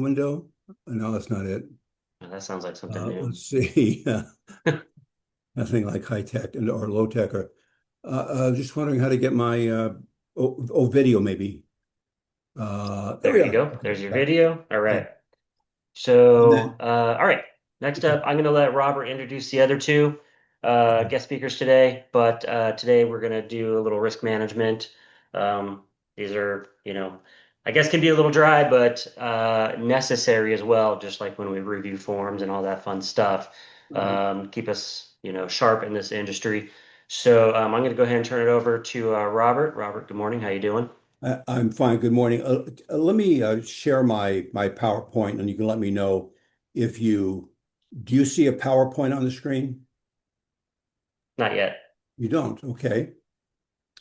Window? No, that's not it. Oh, that sounds like something new. Let's see. Nothing like high tech or low tech. Or just wondering how to get my video maybe. There we There you are. go. Okay, There's your got it. video. All Okay. right. And So, then all right. Next okay. up, I'm going to let Robert introduce the other two Okay. guest speakers today. But today we're going to do a little risk management. These are, I guess can be a little dry, but necessary as well, just like when we review forms and all that fun stuff. Right. Keep us, sharp in this industry. So I'm going to go ahead and turn it over to Robert. Robert, good morning. How you doing? I'm fine. Good morning. Let me share my PowerPoint, and you can let me know if you do you see a PowerPoint on the screen? Not yet. You don't. Okay.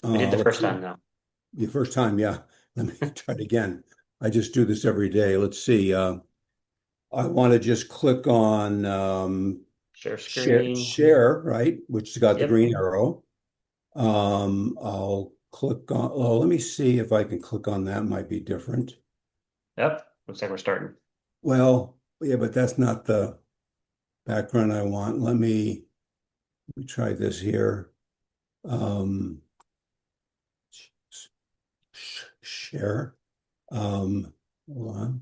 I did the Let's first see. time though. The first time, yeah. Let me try it again. I just do this every day. Let's see. I want to just click on Share screen. share, right, which has got the Yep. green arrow. I'll click on, oh, let me see if I can click on that. Might be different. Yep. Looks like we're starting. Well, yeah, but that's not the background I want. Let me try this here. Um, share. Hold on.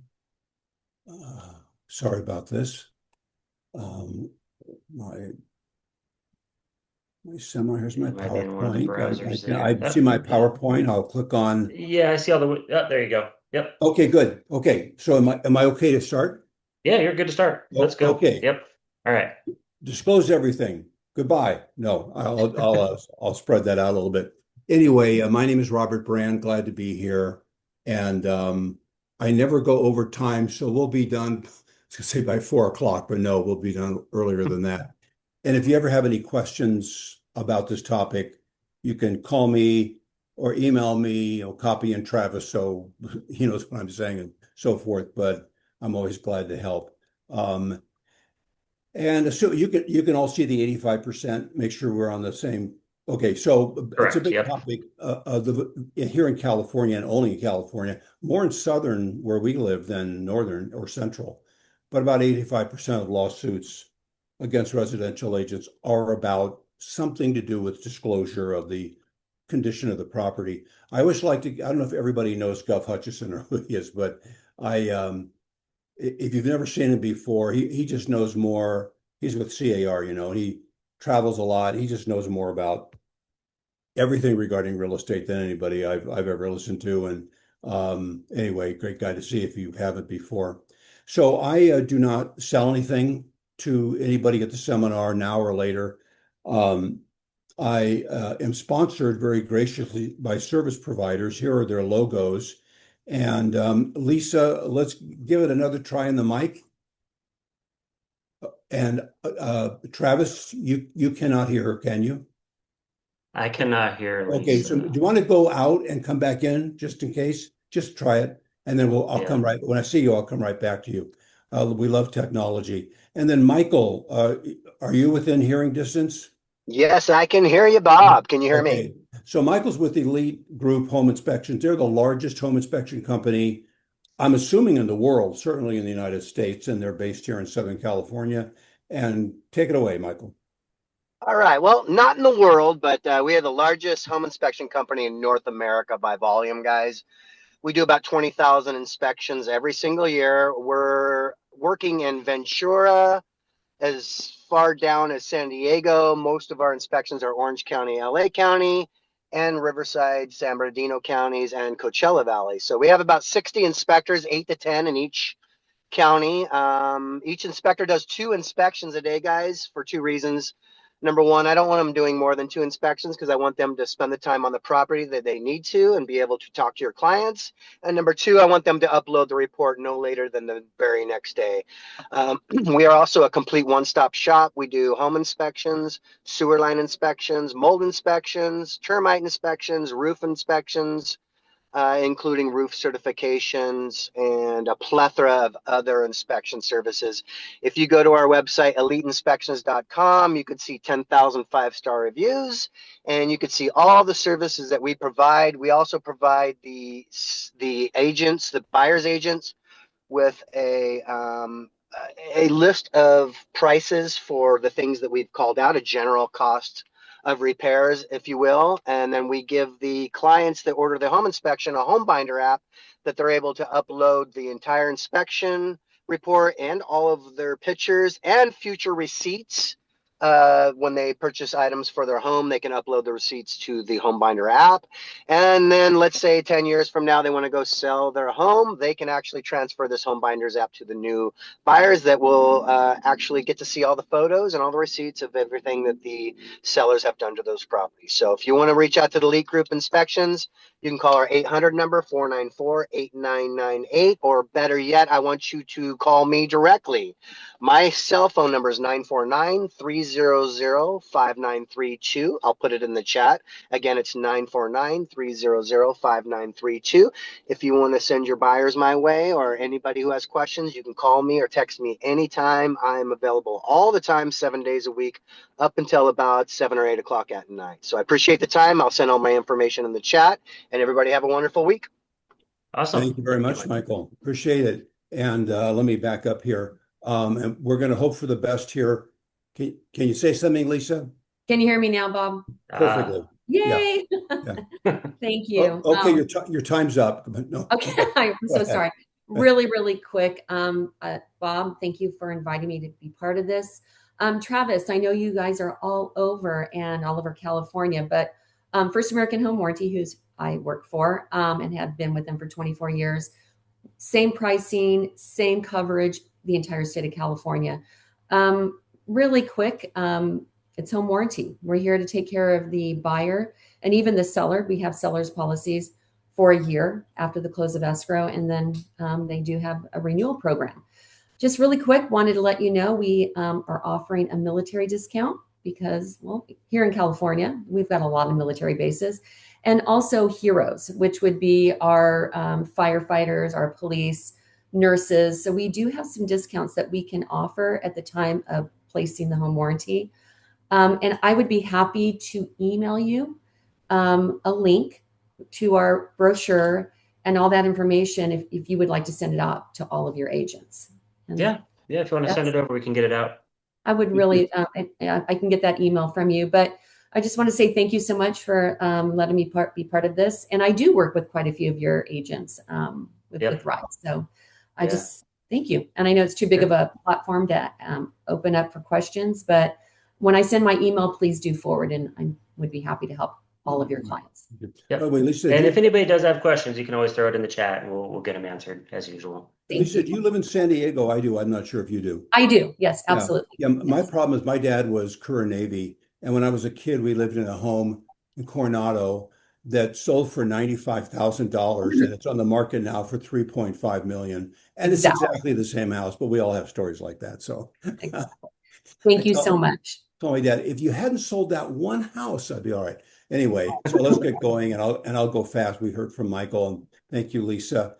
Uh, Sorry about this. Um, my here's my It might be in one of the PowerPoint. browsers there. I Oh, see my yeah. PowerPoint. I'll click on. Yeah, I see all the. Oh, there you go. Yep. Okay, good. Okay, so am I okay to start? Yeah, you're good to start. Let's Oh, go. okay. Yep. All right. Disclose everything. Goodbye. No, I'll spread that out a little bit. Anyway, my name is Robert Bran. Glad to be here, and I never go over time, so we'll be done. I was gonna say by 4 o'clock, but no, we'll be done earlier than that. And if you ever have any questions about this topic, you can call me or email me, copy in Travis so he knows what I'm saying and so forth. But I'm always glad to help. Um, and so you can all see the 85%, make sure we're on the same. Okay, so it's a Correct. big Yep. topic here in California and only in California, more in southern where we live than northern or central. But about 85% of lawsuits against residential agents are about something to do with disclosure of the condition of the property. I always like to, I don't know if everybody knows Gov Hutchison or who he is, but I if you've never seen him before, he just knows more. He's with CAR, he travels a lot. He just knows more about everything regarding real estate than anybody I've ever listened to. And anyway, great guy to see if you haven't before. So I do not sell anything to anybody at the seminar now or later. Um, I am sponsored very graciously by service providers. Here are their logos. And Lisa, let's give it another try on the mic. And Travis, you cannot hear her, can you? I cannot hear Okay, so do Lisa. you want to go out and come back in just in case? Just try it, and then I'll Yeah. come right when I see you. I'll come right back to you. We love technology. And then Michael, are you within hearing distance? Yes, I can hear you, Bob. Can you hear me? Okay, so Michael's with Elite Group Home Inspections. They're the largest home inspection company, I'm assuming in the world, certainly in the United States, and they're based here in Southern California. And take it away, Michael. All right. Well, not in the world, but we are the largest home inspection company in North America by volume, guys. We do about 20,000 inspections every single year. We're working in Ventura as far down as San Diego. Most of our inspections are Orange County, LA County, and Riverside, San Bernardino counties, and Coachella Valley. So we have about 60 inspectors, 8 to 10 in each county. Each inspector does 2 inspections a day, guys, for 2 reasons. Number one, I don't want them doing more than 2 inspections because I want them to spend the time on the property that they need to and be able to talk to your clients. And number two, I want them to upload the report no later than the very next day. We are also a complete one-stop shop. We do home inspections, sewer line inspections, mold inspections, termite inspections, roof inspections, including roof certifications and a plethora of other inspection services. If you go to our website, eliteinspections.com, you could see 10,000 five-star reviews, and you could see all the services that we provide. We also provide the agents, the buyer's agents, with a list of prices for the things that we've called out, a general cost of repairs, if you will. And then we give the clients that order the home inspection a home binder app that they're able to upload the entire inspection report and all of their pictures and future receipts. When they purchase items for their home, they can upload the receipts to the home binder app. And then let's say 10 years from now, they want to go sell their home. They can actually transfer this home binders app to the new buyers that will actually get to see all the photos and all the receipts of everything that the sellers have done to those properties. So if you want to reach out to the Elite Group Inspections, you can call our 800 number, 494-8998, or better yet, I want you to call me directly. My cell phone number is 949-300-5932. I'll put it in the chat. Again, it's 949-300-5932. If you want to send your buyers my way or anybody who has questions, you can call me or text me anytime. I'm available all the time, 7 days a week, up until about 7 or 8 o'clock at night. So I appreciate the time. I'll send all my information in the chat, and everybody have a wonderful week. Awesome. Thank you very much, Michael. Appreciate it. And let me back up here. And we're going to hope for the best here. Can you say something, Lisa? Can you hear me now, Bob? Perfectly. Yay! Yeah. Thank you. Okay, your time's up. No. Okay, I'm so sorry. Really quick. Bob, thank you for inviting me to be part of this. Travis, I know you guys are all over California, but First American Home Warranty, who's I work for and have been with them for 24 years, same pricing, same coverage, the entire state of California. Really quick, it's home warranty. We're here to take care of the buyer and even the seller. We have seller's policies for a year after the close of escrow, and then they do have a renewal program. Just really quick, wanted to let you know we are offering a military discount because, well, here in California, we've got a lot of military bases, and also heroes, which would be our firefighters, our police, nurses. So we do have some discounts that we can offer at the time of placing the home warranty. And I would be happy to email you a link to our brochure and all that information if you would like to send it out to all of your agents. And Yeah. If you want to send it over, we can get it out. I would really, I can get that email from you, but I just want to say thank you so much for letting me be part of this. And I do work with quite a few of your agents with Rise. So I just thank you. And I know it's too big of a platform to open up for questions, but when I send my email, please do forward, and I would be happy to help all of your clients. Yep. Oh, wait, Lisa, and if anybody does have questions, you can always throw it in the chat and we'll get them answered as usual. Lisa, do you live in San Diego? I do. I'm not sure if you do. I do. Yes, absolutely. Yeah. My problem is my dad was career Navy. And when I was a kid, we lived in a home in Coronado that sold for $95,000, and it's on the market now for $3.5 million. And it's exactly the same house, but we all have stories like that. So thank you so much. Told my dad, if you hadn't sold that one house, I'd be all right. Anyway, so let's get going, and I'll go fast. We heard from Michael, and thank you, Lisa.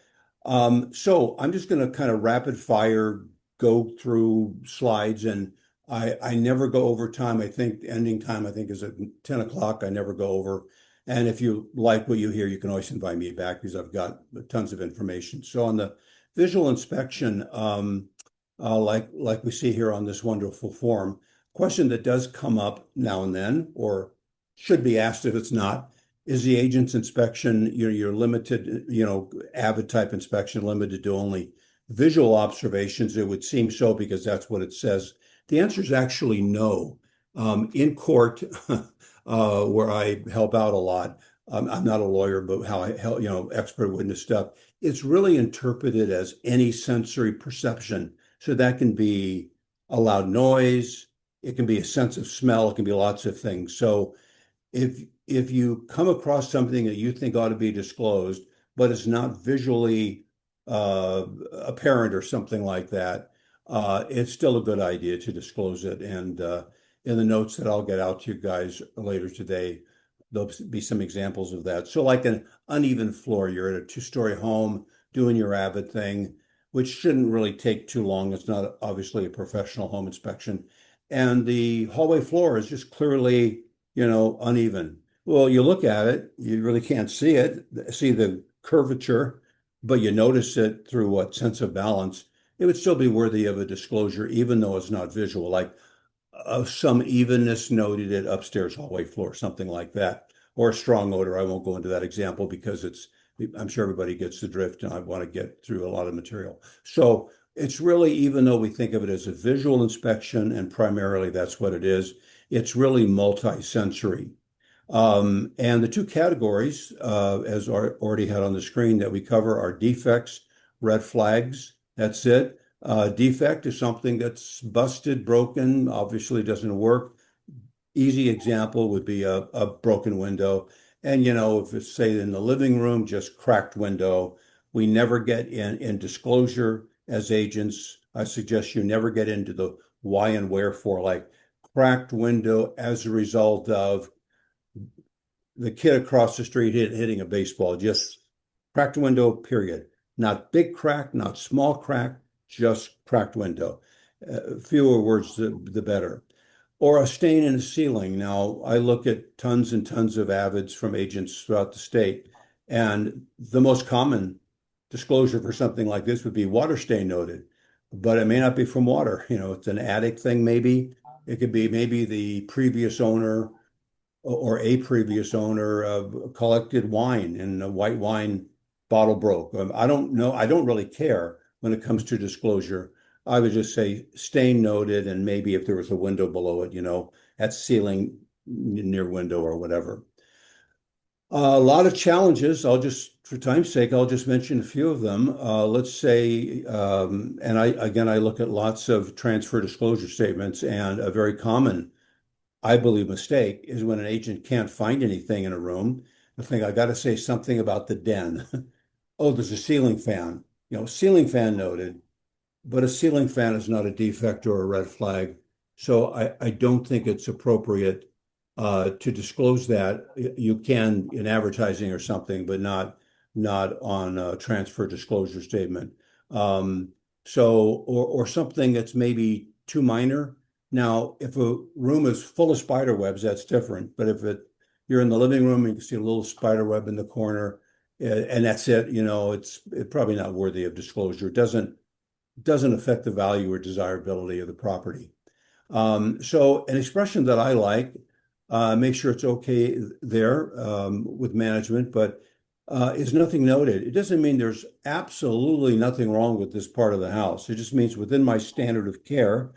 So I'm just going to kind of rapid fire go through slides, and I never go over time. I think the ending time is at 10 o'clock. I never go over. And if you like what you hear, you can always invite me back because I've got tons of information. So on the visual inspection, like we see here on this wonderful form, question that does come up now and then, or should be asked if it's not, is the agent's inspection, your limited, AVID type inspection limited to only visual observations? It would seem so because that's what it says. The answer is actually no. In court, where I help out a lot, I'm not a lawyer, but how I help, expert witness stuff, it's really interpreted as any sensory perception. So that can be a loud noise, it can be a sense of smell, it can be lots of things. So if you come across something that you think ought to be disclosed, but it's not visually apparent or something like that, it's still a good idea to disclose it. And in the notes that I'll get out to you guys later today, there'll be some examples of that. So like an uneven floor, you're at a 2-story home doing your AVID thing, which shouldn't really take too long. It's not obviously a professional home inspection. And the hallway floor is just clearly, uneven. Well, you look at it, you really can't see it, see the curvature, but you notice it through what sense of balance, it would still be worthy of a disclosure, even though it's not visual, like some evenness noted at upstairs hallway floor, something like that, or a strong odor. I won't go into that example because I'm sure everybody gets the drift, and I want to get through a lot of material. So it's really, even though we think of it as a visual inspection, and primarily that's what it is, it's really multi-sensory. And the two categories, as already had on the screen, that we cover are defects, red flags. That's it. Defect is something that's busted, broken, obviously doesn't work. Easy example would be a broken window. And, if it's, say, in the living room, just cracked window, we never get in disclosure as agents. I suggest you never get into the why and wherefore, like cracked window as a result of the kid across the street hitting a baseball, just cracked window, period. Not big crack, not small crack, just cracked window. Fewer words, the better. Or a stain in the ceiling. Now, I look at tons and tons of AVIDs from agents throughout the state, and the most common disclosure for something like this would be water stain noted, but it may not be from water. It's an attic thing, maybe. It could be maybe the previous owner or a previous owner collected wine and a white wine bottle broke. I don't know. I don't really care when it comes to disclosure. I would just say stain noted, and maybe if there was a window below it, at ceiling near window or whatever. A lot of challenges. For time's sake, I'll just mention a few of them. Let's say, and I look at lots of transfer disclosure statements, and a very common, I believe, mistake is when an agent can't find anything in a room. I think I got to say something about the den. Oh, there's a ceiling fan. Ceiling fan noted, but a ceiling fan is not a defect or a red flag. So I don't think it's appropriate to disclose that. You can in advertising or something, but not on a transfer disclosure statement. Or something that's maybe too minor. Now, if a room is full of spider webs, that's different. But if you're in the living room and you can see a little spider web in the corner, and that's it, it's probably not worthy of disclosure. It doesn't affect the value or desirability of the property. So an expression that I like, make sure it's okay there with management, but is nothing noted. It doesn't mean there's absolutely nothing wrong with this part of the house. It just means within my standard of care.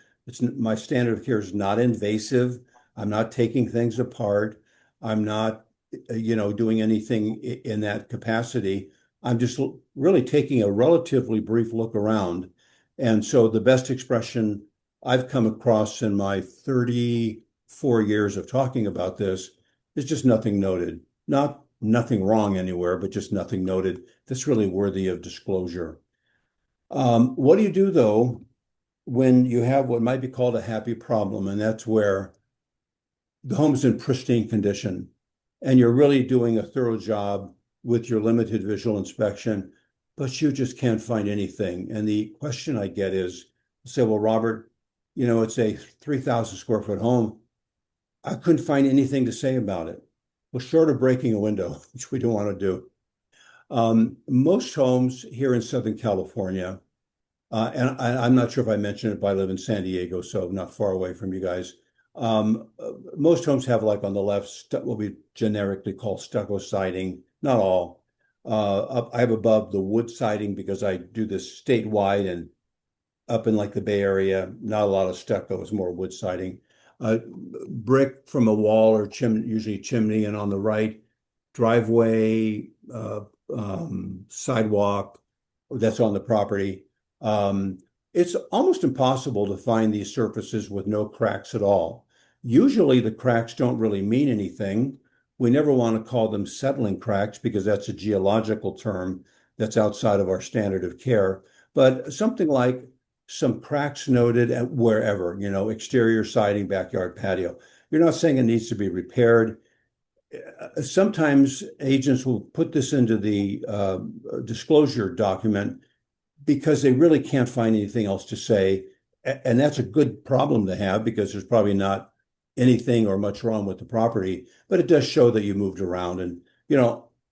My standard of care is not invasive. I'm not taking things apart. I'm not, doing anything in that capacity. I'm just really taking a relatively brief look around. And so the best expression I've come across in my 34 years of talking about this is just nothing noted. Not nothing wrong anywhere, but just nothing noted. That's really worthy of disclosure. What do you do, though, when you have what might be called a happy problem, and that's where the home's in pristine condition and you're really doing a thorough job with your limited visual inspection, but you just can't find anything? And the question I get is, say, well, Robert, it's a 3,000 square foot home. I couldn't find anything to say about it. Well, short of breaking a window, which we don't want to do. Most homes here in Southern California, and I'm not sure if I mentioned it, but I live in San Diego, so not far away from you guys. Most homes have, like on the left, what we generically call stucco siding. Not all. I have above the wood siding because I do this statewide, and up in like the Bay Area, not a lot of stucco, it's more wood siding. Brick from a wall or chimney, usually chimney, and on the right, driveway, sidewalk that's on the property. It's almost impossible to find these surfaces with no cracks at all. Usually the cracks don't really mean anything. We never want to call them settling cracks because that's a geological term that's outside of our standard of care. But something like some cracks noted at wherever, exterior siding, backyard patio. You're not saying it needs to be repaired. Sometimes agents will put this into the disclosure document because they really can't find anything else to say. And that's a good problem to have because there's probably not anything or much wrong with the property, but it does show that you moved around. And,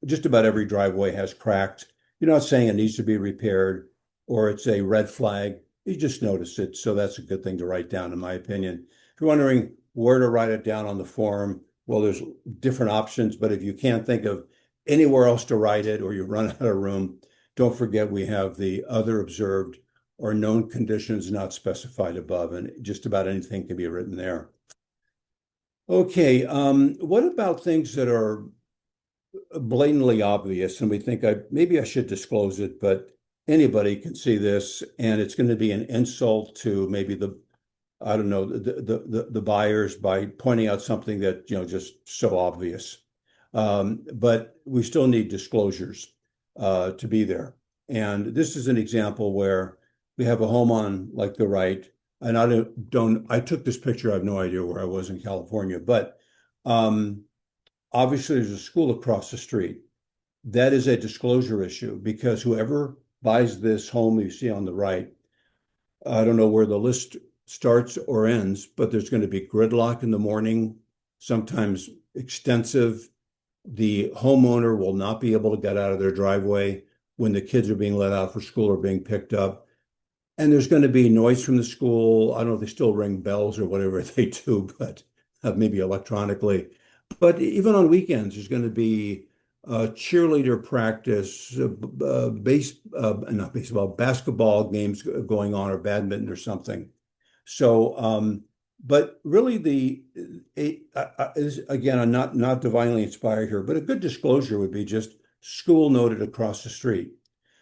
just about every driveway has cracks. You're not saying it needs to be repaired or it's a red flag. You just notice it. So that's a good thing to write down, in my opinion. If you're wondering where to write it down on the form, well, there's different options, but if you can't think of anywhere else to write it or you run out of room, don't forget we have the other observed or known conditions not specified above, and just about anything can be written there. Okay, what about things that are blatantly obvious and we think maybe I should disclose it, but anybody can see this and it's going to be an insult to maybe I don't know, the buyers by pointing out something that, just so obvious. But we still need disclosures to be there. And this is an example where we have a home on like the right, and I took this picture, I have no idea where I was in California, but obviously there's a school across the street. That is a disclosure issue because whoever buys this home you see on the right, I don't know where the list starts or ends, but there's going to be gridlock in the morning, sometimes extensive. The homeowner will not be able to get out of their driveway when the kids are being let out for school or being picked up. And there's going to be noise from the school. I don't know if they still ring bells or whatever they do, but maybe electronically. But even on weekends, there's going to be cheerleader practice, not baseball, basketball games going on, or badminton or something. So, but really, again, I'm not divinely inspired here, but a good disclosure would be just school noted across the street.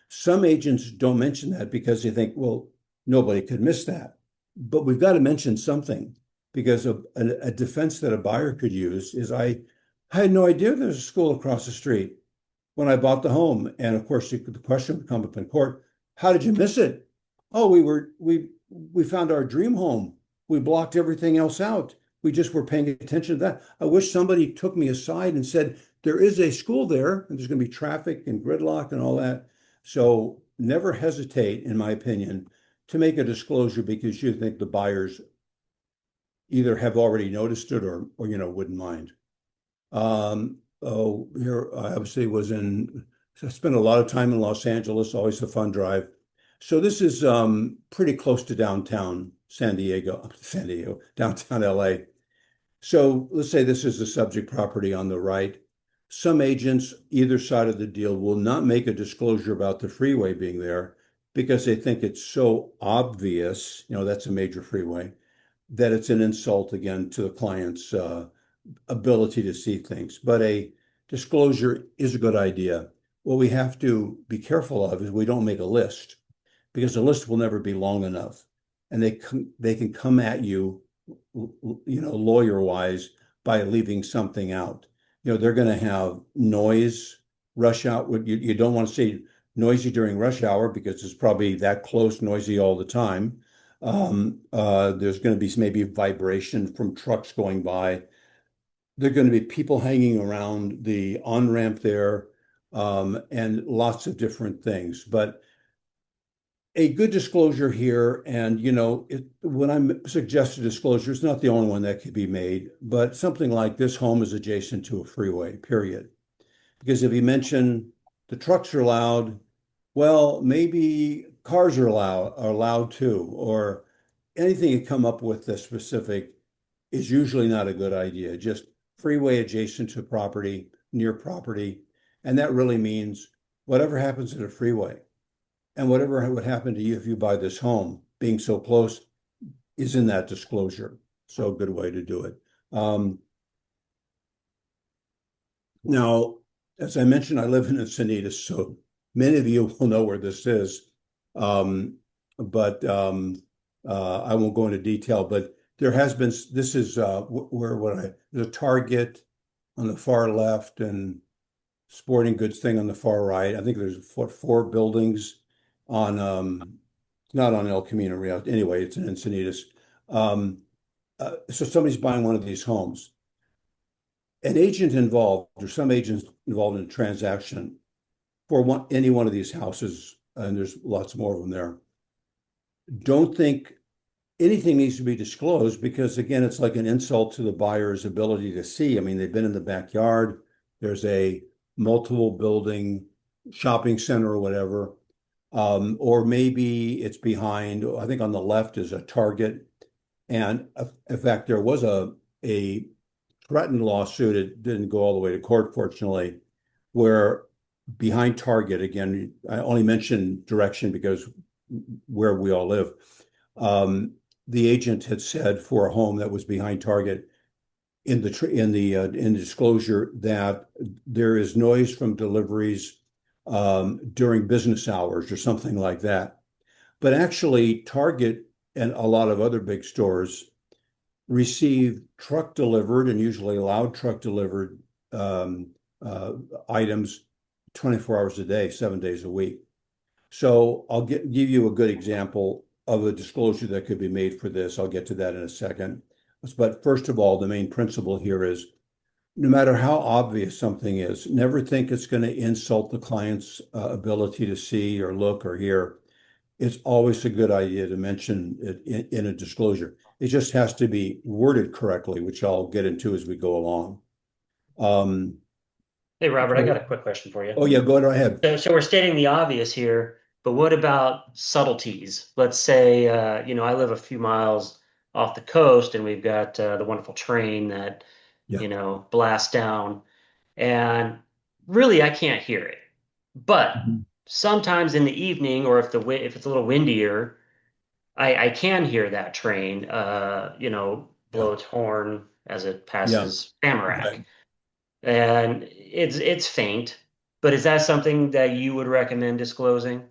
Some agents don't mention that because they think, well, nobody could miss that. But we've got to mention something because a defense that a buyer could use is I had no idea there's a school across the street when I bought the home. And of course, the question would come up in court, how did you miss it? Oh, we found our dream home. We blocked everything else out. We just were paying attention to that. I wish somebody took me aside and said, there is a school there, and there's going to be traffic and gridlock and all that. So never hesitate, in my opinion, to make a disclosure because you think the buyers either have already noticed it or wouldn't mind. Here I obviously I spent a lot of time in Los Angeles, always a fun drive. So this is pretty close to downtown downtown LA. So let's say this is the subject property on the right. Some agents, either side of the deal, will not make a disclosure about the freeway being there because they think it's so obvious, that's a major freeway, that it's an insult again to the client's ability to see things. But a disclosure is a good idea. What we have to be careful of is we don't make a list because the list will never be long enough. And they can come at you, lawyer-wise by leaving something out. They're going to have noise, rush hour. You don't want to say noisy during rush hour because it's probably that close, noisy all the time. There's going to be maybe vibration from trucks going by. There are going to be people hanging around the on-ramp there, and lots of different things. But a good disclosure here, and when I suggest a disclosure, it's not the only one that could be made, but something like this home is adjacent to a freeway, period. Because if you mention the trucks are loud, well, maybe cars are loud too, or anything you come up with that's specific is usually not a good idea. Just freeway adjacent to property, near property, and that really means whatever happens at a freeway. And whatever would happen to you if you buy this home, being so close, is in that disclosure. So a good way to do it. Now, as I mentioned, I live in Encinitas, so many of you will know where this is. But I won't go into detail, but there has been, this is there's a Target on the far left and sporting goods thing on the far right. I think there's four buildings on not on El Camino Real. Anyway, it's in Encinitas. So somebody's buying one of these homes. An agent involved, or some agents involved in a transaction for any one of these houses, and there's lots more of them there, don't think anything needs to be disclosed because, again, it's like an insult to the buyer's ability to see. I mean, they've been in the backyard. There's a multiple building shopping center or whatever. Or maybe it's behind, I think on the left is a Target. And in fact, there was a threatened lawsuit. It didn't go all the way to court, fortunately, where behind Target, again, I only mention direction because where we all live, the agent had said for a home that was behind Target in the disclosure that there is noise from deliveries during business hours or something like that. But actually, Target and a lot of other big stores receive truck delivered and usually loud truck delivered items 24 hours a day, 7 days a week. So I'll give you a good example of a disclosure that could be made for this. I'll get to that in a second. But first of all, the main principle here is no matter how obvious something is, never think it's going to insult the client's ability to see or look or hear. It's always a good idea to mention it in a disclosure. It just has to be worded correctly, which I'll get into as we go along. Hey, Robert, I got a quick question for you. Oh, yeah, go right ahead. So we're stating the obvious here, but what about subtleties? Let's say, I live a few miles off the coast and we've got the wonderful train that, Yeah. blasts down, and really I can't hear it. But sometimes in the evening, or if it's a little windier, I can hear that train, Yeah. blow its horn as it Yeah. passes Tamarack. Okay. And it's faint, but is that something that you would recommend disclosing?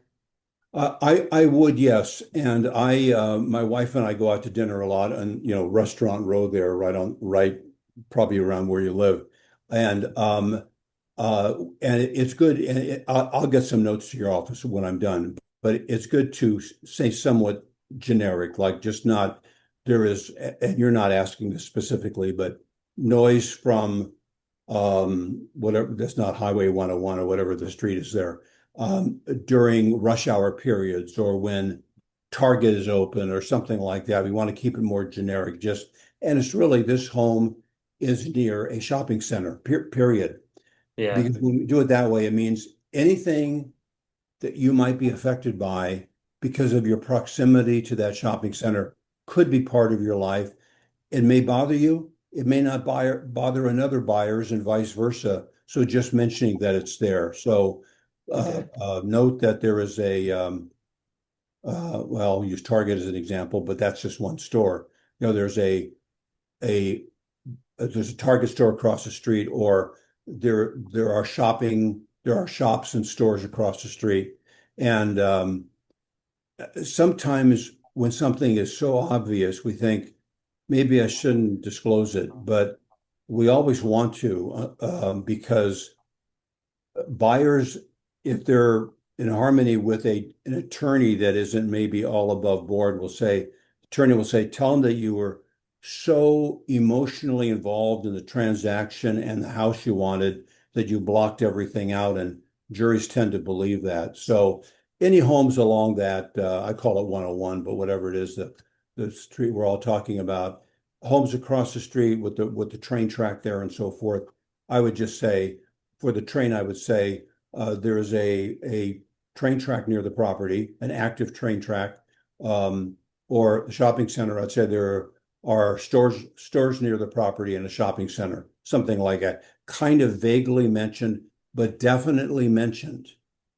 I would, yes. And my wife and I go out to dinner a lot on, Restaurant Row there, right, probably around where you live. And it's good. And I'll get some notes to your office when I'm done, but it's good to say somewhat generic, like just not, there is, and you're not asking this specifically, but noise from whatever, that's not Highway 101 or whatever the street is there, during rush hour periods or when Target is open or something like that. We want to keep it more generic, and it's really this home is near a shopping center, period. Yeah. Because when we do it that way, it means anything that you might be affected by because of your proximity to that shopping center could be part of your life. It may bother you. It may not bother another buyers and vice versa. So just mentioning that it's there. So note that there is well, I'll use Target as an example, but that's just one store. There's a Target store across the street, or there are shops and stores across the street. And sometimes when something is so obvious, we think maybe I shouldn't disclose it, but we always want to because buyers, if they're in harmony with an attorney that isn't maybe all above board, attorney will say, tell them that you were so emotionally involved in the transaction and the house you wanted that you blocked everything out, and juries tend to believe that. So any homes along that, I call it 101, but whatever it is, the street we're all talking about, homes across the street with the train track there and so forth, I would just say, for the train, I would say there is a train track near the property, an active train track, or the shopping center. I'd say there are stores near the property and a shopping center, something like that. Kind of vaguely mentioned, but definitely mentioned.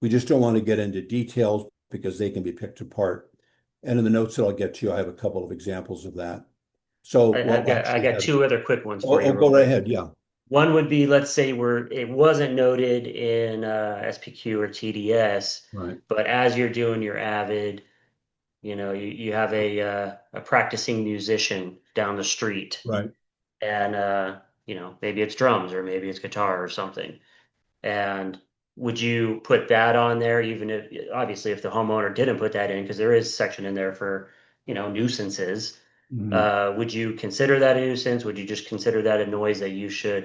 We just don't want to get into details because they can be picked apart. And in the notes that I'll get to, I have a couple of examples of that. So I got two other quick ones for you. Go right ahead. Yeah. One would be, let's say it wasn't noted in SPQ or TDS, Right. but as you're doing your AVID, you have a practicing musician down the street, Right. and maybe it's drums or maybe it's guitar or something. And would you put that on there, even if, obviously, if the homeowner didn't put that in, because there is section in there for, nuisances. Would you consider that a nuisance? Would you just consider that a noise that you should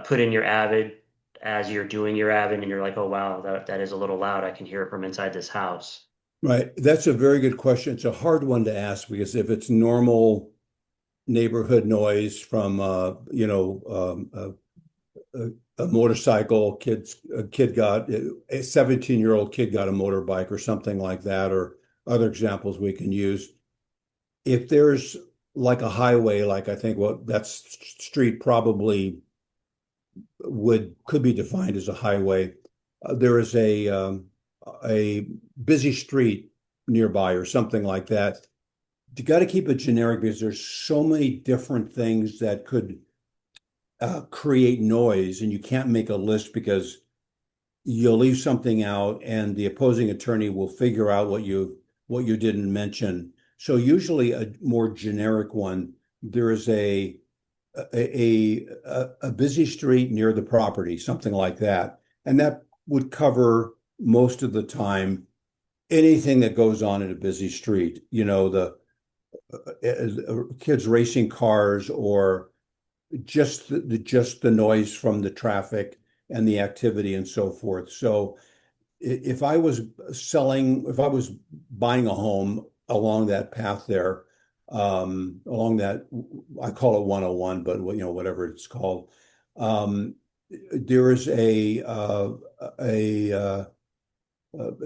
put in your AVID as you're doing your AVID and you're like, oh, wow, that is a little loud. I can hear it from inside this house. Right. That's a very good question. It's a hard one to ask because if it's normal neighborhood noise from, a motorcycle, a 17-year-old kid got a motorbike or something like that, or other examples we can use. If there's like a highway, like I think what that street probably could be defined as a highway. There is a busy street nearby or something like that. You got to keep it generic because there's so many different things that could create noise, and you can't make a list because you'll leave something out, and the opposing attorney will figure out what you didn't mention. So usually a more generic one. There is a busy street near the property, something like that, and that would cover most of the time anything that goes on in a busy street. The kids racing cars, or just the noise from the traffic and the activity and so forth. So if I was buying a home along that path there, along that, I call it 101, but whatever it's called, there is a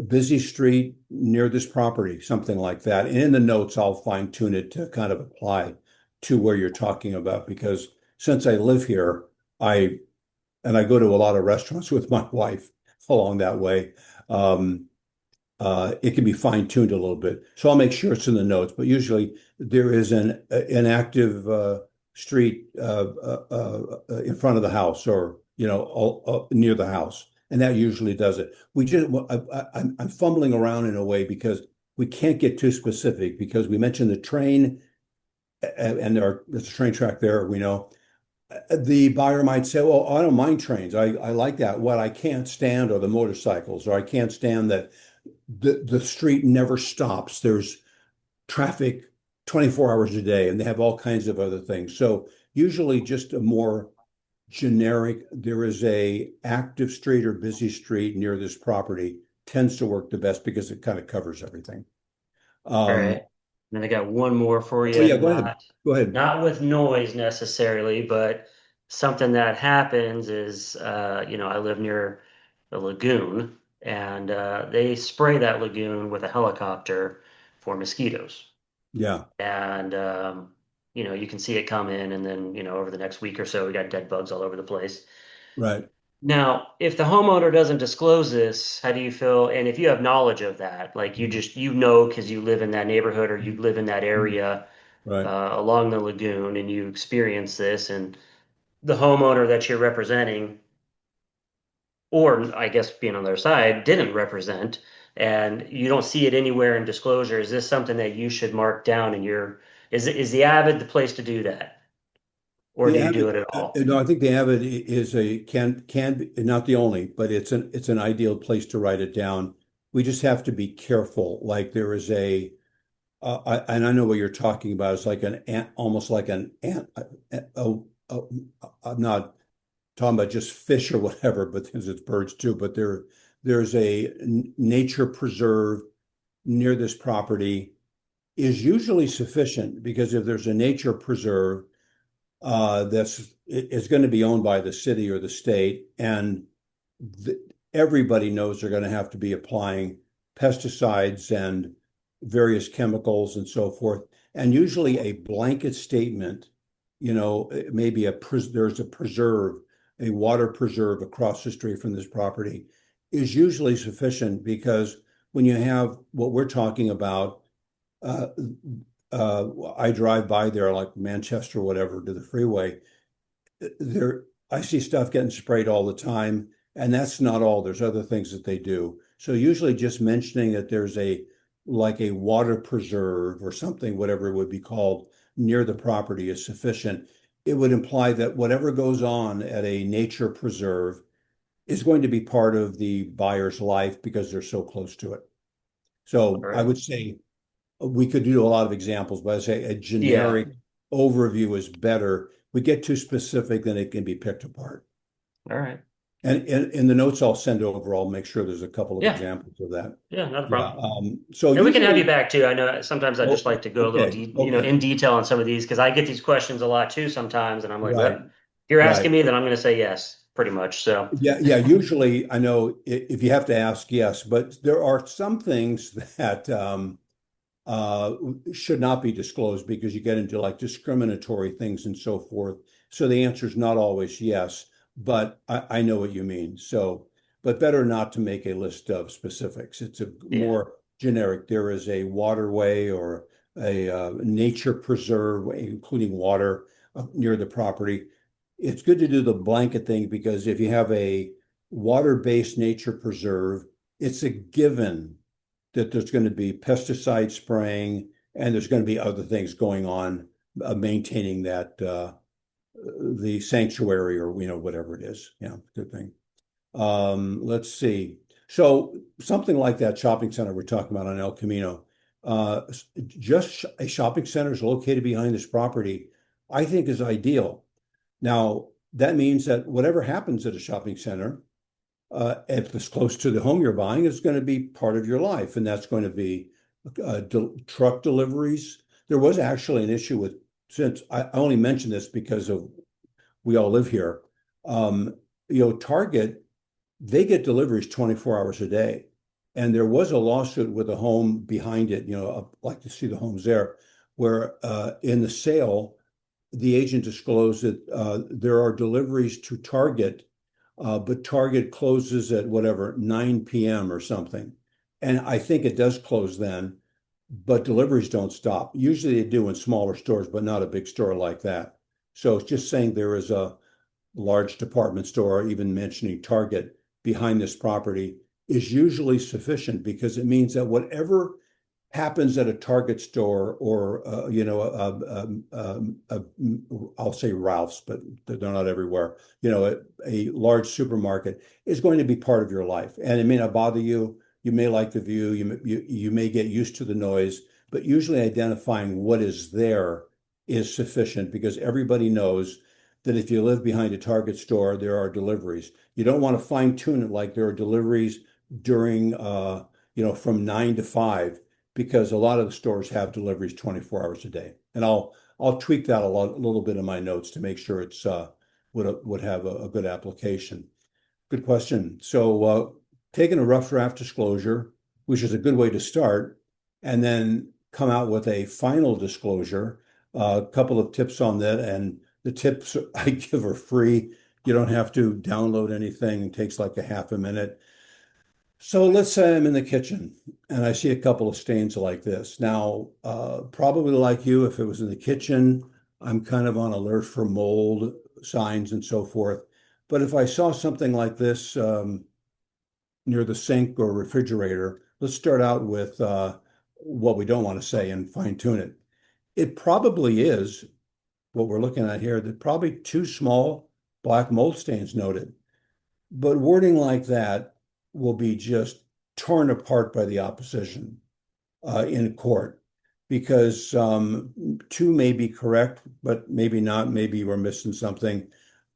busy street near this property, something like that. And in the notes, I'll fine tune it to kind of apply to where you're talking about, because since I live here, I go to a lot of restaurants with my wife along that way. It can be fine tuned a little bit. So I'll make sure it's in the notes, but usually there is an active street in front of the house, or near the house, and that usually does it. I'm fumbling around in a way because we can't get too specific, because we mentioned the train, and there's a train track there. We know the buyer might say, "Well, I don't mind trains. I like that. What I can't stand are the motorcycles, or I can't stand that the street never stops. There's traffic 24 hours a day, and they have all kinds of other things." So usually just a more generic, there is a active street or busy street near this property, tends to work the best because it kind of covers everything. All right. Then I got one more for you. Yeah, go ahead. Go ahead. Not with noise necessarily, but something that happens is, I live near a lagoon, and they spray that lagoon with a helicopter for mosquitoes. Yeah. And, you can see it come in, and then, over the next week or so, we got dead bugs all over the place. Right. Now, if the homeowner doesn't disclose this, how do you feel? And if you have knowledge of that, like because you live in that neighborhood, or you live in that area Right. along the lagoon, and you experience this, and the homeowner that you're representing, or I guess being on their side, didn't represent, and you don't see it anywhere in disclosure, is this something that you should mark down in is the AVID the place to do that? Or The do you do Avid, it at all? no, I think the Avid is can be not the only, but it's an ideal place to write it down. We just have to be careful. Like there is and I know what you're talking about. It's like an ant, almost like an ant. I'm not talking about just fish or whatever, but because it's birds too. But there's a nature preserve near this property is usually sufficient, because if there's a nature preserve it's going to be owned by the city or the state, and everybody knows they're going to have to be applying pesticides and various chemicals and so forth. And usually a blanket statement, maybe there's a preserve, a water preserve across the street from this property, is usually sufficient, because when you have what we're talking about, I drive by there, like Manchester, whatever, to the freeway. I see stuff getting sprayed all the time, and that's not all. There's other things that they do. So usually just mentioning that there's like a water preserve or something, whatever it would be called, near the property is sufficient. It would imply that whatever goes on at a nature preserve is going to be part of the buyer's life because they're so close to it. So I would say we could do a lot of examples, but I say a generic overview is better. We get too specific, then it can be picked apart. All right. And in the notes I'll send over, I'll make sure there's a couple of examples of that. Yeah, not a problem. So we can have you back too. I know sometimes I just like to go a little in detail on some of these, because I get these questions a lot too sometimes, and I'm like, if you're asking me, then I'm going to say yes. pretty much. So Yeah. Usually, I know if you have to ask, yes, but there are some things that uh, should not be disclosed because you get into like discriminatory things and so forth. So the answer is not always yes, but I know what you mean. So, but better not to make a list of specifics. It's a yeah, more generic. There is a waterway or a nature preserve, including water near the property. It's good to do the blanket thing because if you have a water-based nature preserve, it's a given that there's going to be pesticide spraying and there's going to be other things going on maintaining that the sanctuary or whatever it is. Yeah, good thing. Let's see. So something like that shopping center we're talking about on El Camino, uh, just a shopping center is located behind this property, I think is ideal. Now, that means that whatever happens at a shopping center, if it's close to the home you're buying, it's going to be part of your life, and that's going to be truck deliveries. There was actually an issue with, since I only mention this because of we all live here. Um, Target, they get deliveries 24 hours a day, and there was a lawsuit with a home behind it. I'd like to see the homes there, where in the sale, the agent disclosed that there are deliveries to Target, but Target closes at whatever, 9 p.m. or something. And I think it does close then, but deliveries don't stop. Usually they do in smaller stores, but not a big store like that. So it's just saying there is a large department store, even mentioning Target behind this property is usually sufficient because it means that whatever happens at a Target store or I'll say Ralph's, but they're not everywhere. A large supermarket is going to be part of your life, and it may not bother you. You may like the view. You may get used to the noise, but usually identifying what is there is sufficient because everybody knows that if you live behind a Target store, there are deliveries. You don't want to fine tune it like there are deliveries during from 9 to 5 because a lot of the stores have deliveries 24 hours a day. And I'll tweak that a little bit in my notes to make sure it's would have a good application. Good question. So taking a rough draft disclosure, which is a good way to start, and then come out with a final disclosure. A couple of tips on that, and the tips I give are free. You don't have to download anything. It takes like a half a minute. So let's say I'm in the kitchen and I see a couple of stains like this. Now, probably like you, if it was in the kitchen, I'm kind of on alert for mold signs and so forth. But if I saw something like this near the sink or refrigerator, let's start out with what we don't want to say and fine tune it. It probably is what we're looking at here, that probably two small black mold stains noted. But wording like that will be just torn apart by the opposition in court because two may be correct, but maybe not. Maybe we're missing something.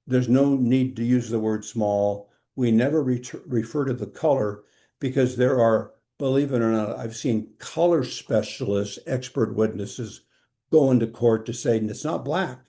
There's no need to use the word small. We never refer to the color because there are, believe it or not, I've seen color specialists, expert witnesses go into court to say it's not black,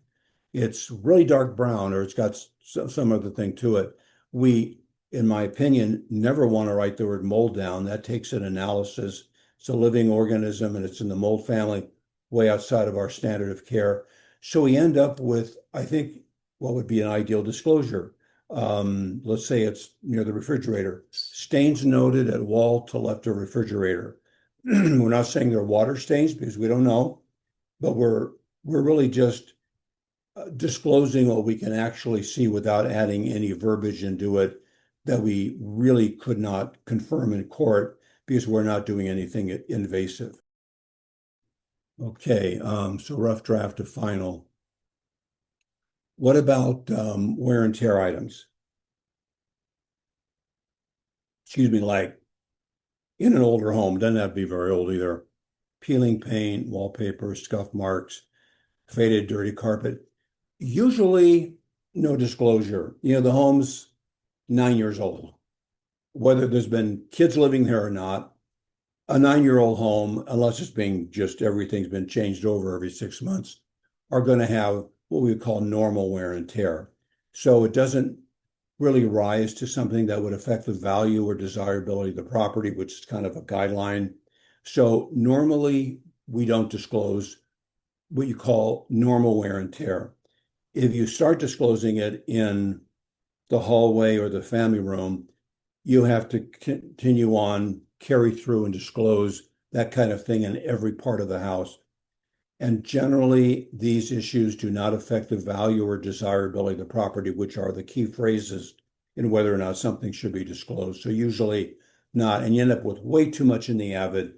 it's really dark brown, or it's got some other thing to it. We, in my opinion, never want to write the word mold down. That takes an analysis. It's a living organism and it's in the mold family, way outside of our standard of care. So we end up with, I think, what would be an ideal disclosure. Let's say it's near the refrigerator. Stains noted at wall to left of refrigerator. We're not saying they're water stains because we don't know, but we're really just disclosing what we can actually see without adding any verbiage into it that we really could not confirm in court because we're not doing anything invasive. Okay, so rough draft to final. What about wear and tear items? Excuse me, like in an older home, doesn't have to be very old either. Peeling paint, wallpaper, scuff marks, faded, dirty carpet. Usually no disclosure. The home's 9 years old. Whether there's been kids living there or not, a 9-year-old home, unless it's being just everything's been changed over every 6 months, are going to have what we would call normal wear and tear. So it doesn't really rise to something that would affect the value or desirability of the property, which is kind of a guideline. So normally we don't disclose what you call normal wear and tear. If you start disclosing it in the hallway or the family room, you have to continue on, carry through and disclose that kind of thing in every part of the house. And generally, these issues do not affect the value or desirability of the property, which are the key phrases in whether or not something should be disclosed. So usually not, and you end up with way too much in the AVID.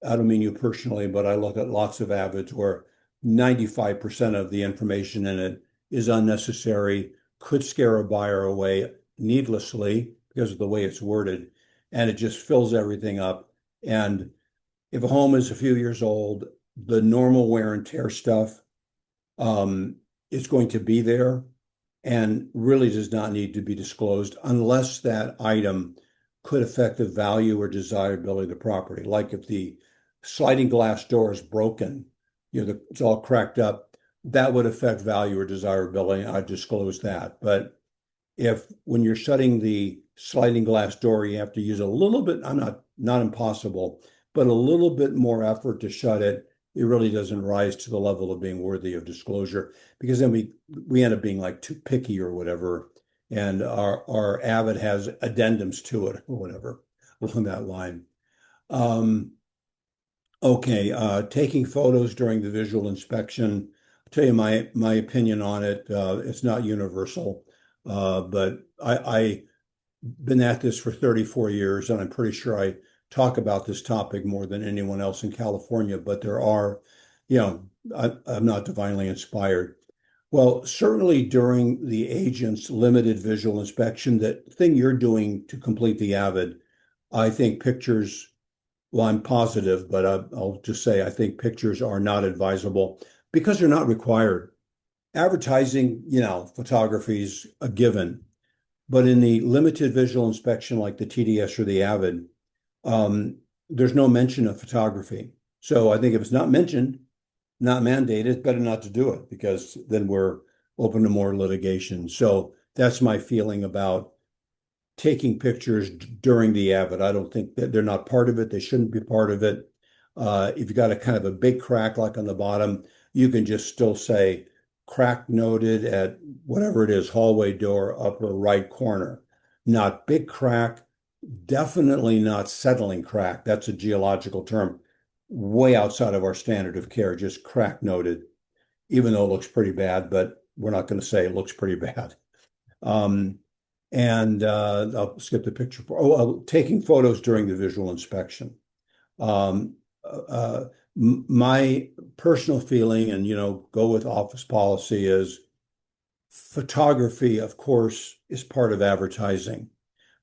I don't mean you personally, but I look at lots of AVIDs where 95% of the information in it is unnecessary, could scare a buyer away needlessly because of the way it's worded, and it just fills everything up. And if a home is a few years old, the normal wear and tear stuff is going to be there and really does not need to be disclosed unless that item could affect the value or desirability of the property. Like if the sliding glass door is broken, it's all cracked up, that would affect value or desirability. I disclose that. But if when you're shutting the sliding glass door, you have to use a little bit, not impossible, but a little bit more effort to shut it, it really doesn't rise to the level of being worthy of disclosure, because then we end up being like too picky or whatever, and our AVID has addendums to it or whatever along that line. Okay, taking photos during the visual inspection. I'll tell you my opinion on it. It's not universal, but I've been at this for 34 years, and I'm pretty sure I talk about this topic more than anyone else in California, but there are, I'm not divinely inspired. Well, certainly during the agent's limited visual inspection, that thing you're doing to complete the AVID, I think pictures, well, I'm positive, but I'll just say I think pictures are not advisable because they're not required. Advertising, photography is a given, but in the limited visual inspection like the TDS or the AVID, there's no mention of photography. So I think if it's not mentioned, not mandated, it's better not to do it because then we're open to more litigation. So that's my feeling about taking pictures during the AVID. I don't think that they're not part of it. They shouldn't be part of it. If you got a kind of a big crack like on the bottom, you can just still say crack noted at whatever it is, hallway door, upper right corner. Not big crack, definitely not settling crack. That's a geological term, way outside of our standard of care, just crack noted, even though it looks pretty bad, but we're not going to say it looks pretty bad. And I'll skip the picture. Taking photos during the visual inspection. My personal feeling, and go with office policy, is photography, of course, is part of advertising.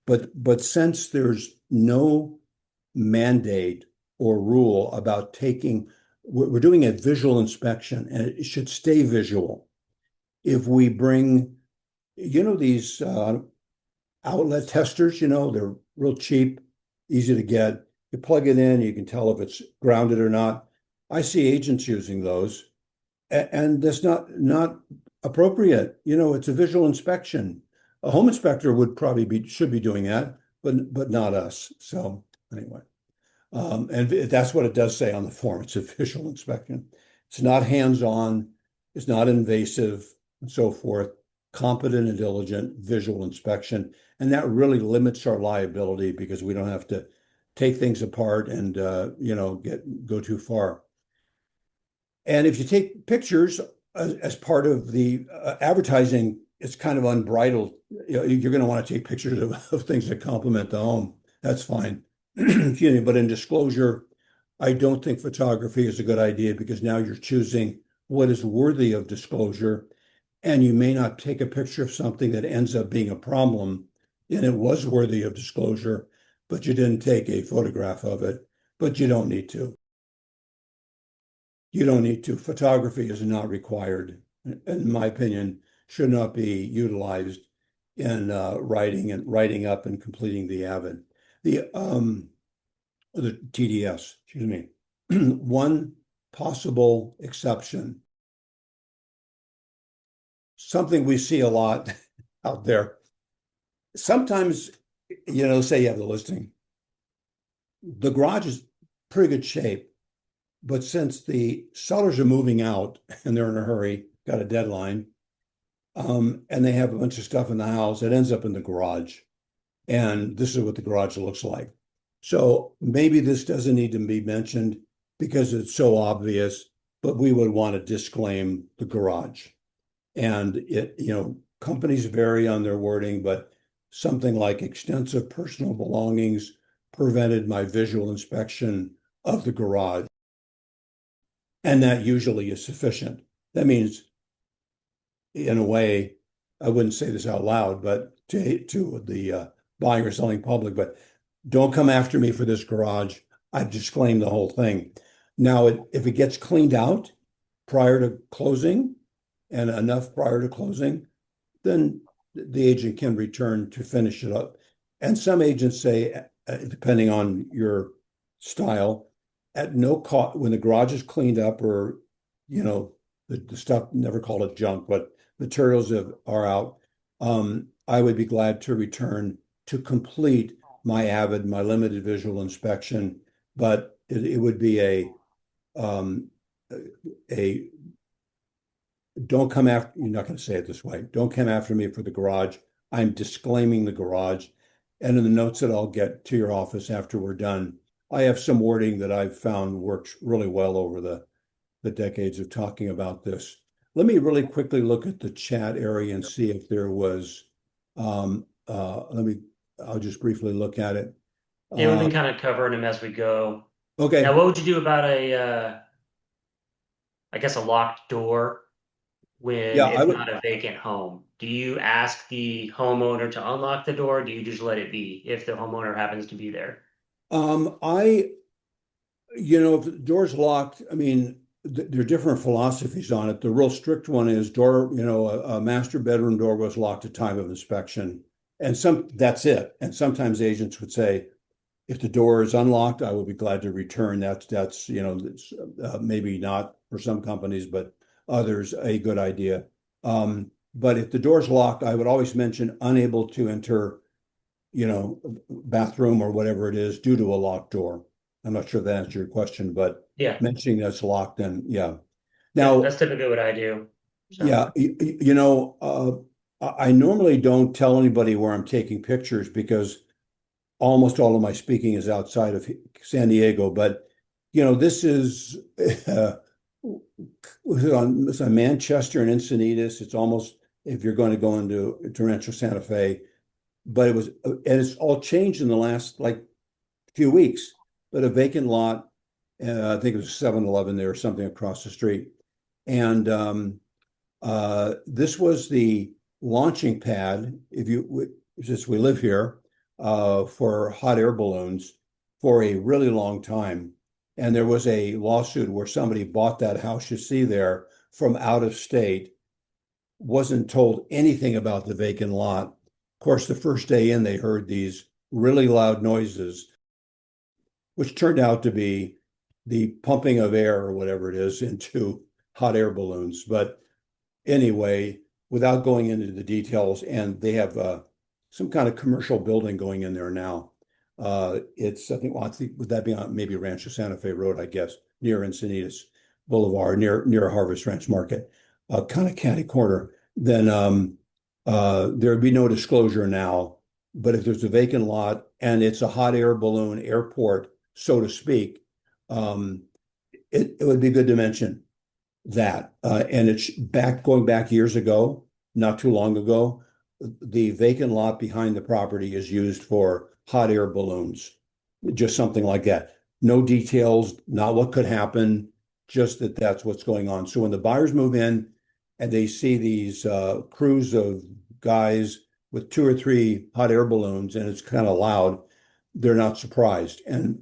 But since there's no mandate or rule about we're doing a visual inspection and it should stay visual. If we bring, these outlet testers, they're real cheap, easy to get. You plug it in, you can tell if it's grounded or not. I see agents using those, and that's not appropriate. It's a visual inspection. A home inspector should be doing that, but not us. So anyway, and that's what it does say on the form. It's a visual inspection. It's not hands-on. It's not invasive, and so forth. Competent and diligent visual inspection, and that really limits our liability because we don't have to take things apart and go too far. And if you take pictures as part of the advertising, it's kind of unbridled. You're going to want to take pictures of things that complement the home. That's fine. Excuse me. But in disclosure, I don't think photography is a good idea because now you're choosing what is worthy of disclosure, and you may not take a picture of something that ends up being a problem, and it was worthy of disclosure, but you didn't take a photograph of it. But you don't need to. You don't need to. Photography is not required, in my opinion, should not be utilized in writing up and completing the AVID. The TDS, excuse me. One possible exception, something we see a lot out there, sometimes, say you have the listing, the garage is pretty good shape, but since the sellers are moving out and they're in a hurry, got a deadline, and they have a bunch of stuff in the house, it ends up in the garage. And this is what the garage looks like. So maybe this doesn't need to be mentioned because it's so obvious, but we would want to disclaim the garage. And companies vary on their wording, but something like extensive personal belongings prevented my visual inspection of the garage. And that usually is sufficient. That means, in a way, I wouldn't say this out loud, but to the buying or selling public, but don't come after me for this garage. I've disclaimed the whole thing. Now, if it gets cleaned out prior to closing and enough prior to closing, then the agent can return to finish it up. And some agents say, depending on your style, at no cost, when the garage is cleaned up or, the stuff, never call it junk, but materials are out, I would be glad to return to complete my AVID, my limited visual inspection, but it would be a don't come after, you're not going to say it this way. Don't come after me for the garage. I'm disclaiming the garage. And in the notes that I'll get to your office after we're done, I have some wording that I've found works really well over the decades of talking about this. Let me really quickly look at the chat area and see if there was, I'll just briefly look at it. Yeah, we've been kind of covering them as we go. Okay. Now, what would you do about I guess a locked door when Yeah, it's not a vacant home? Do you ask the homeowner to unlock the door? Or do you just let it be if the homeowner happens to be there? If the door's locked, I mean, there are different philosophies on it. The real strict one is a master bedroom door was locked at time of inspection. And that's it. And sometimes agents would say, if the door is unlocked, I will be glad to return. That's maybe not for some companies, but others a good idea. But if the door's locked, I would always mention unable to enter, bathroom or whatever it is due to a locked door. I'm not sure if that answers your question, but Yeah, mentioning that's locked, then yeah. yeah, Now, that's typically what I do. So, yeah, I normally don't tell anybody where I'm taking pictures because almost all of my speaking is outside of San Diego. But this is it's on Manchester and Encinitas. It's almost if you're going to go into Rancho Santa Fe, but and it's all changed in the last few weeks. But a vacant lot, I think it was 7-Eleven there or something across the street, and this was the launching pad. Since we live here, for hot air balloons for a really long time. And there was a lawsuit where somebody bought that house you see there from out of state, wasn't told anything about the vacant lot. Of course, the first day in, they heard these really loud noises, which turned out to be the pumping of air or whatever it is into hot air balloons. But anyway, without going into the details, and they have some kind of commercial building going in there now. I think would that be on maybe Rancho Santa Fe Road, I guess, near Encinitas Boulevard, near Harvest Ranch Market, kind of catty corner. Then there'd be no disclosure now. But if there's a vacant lot and it's a hot air balloon airport, so to speak, it would be good to mention that. And it's going back years ago, not too long ago. The vacant lot behind the property is used for hot air balloons, just something like that. No details, not what could happen, just that's what's going on. So when the buyers move in and they see these crews of guys with 2 or 3 hot air balloons and it's kind of loud, they're not surprised. And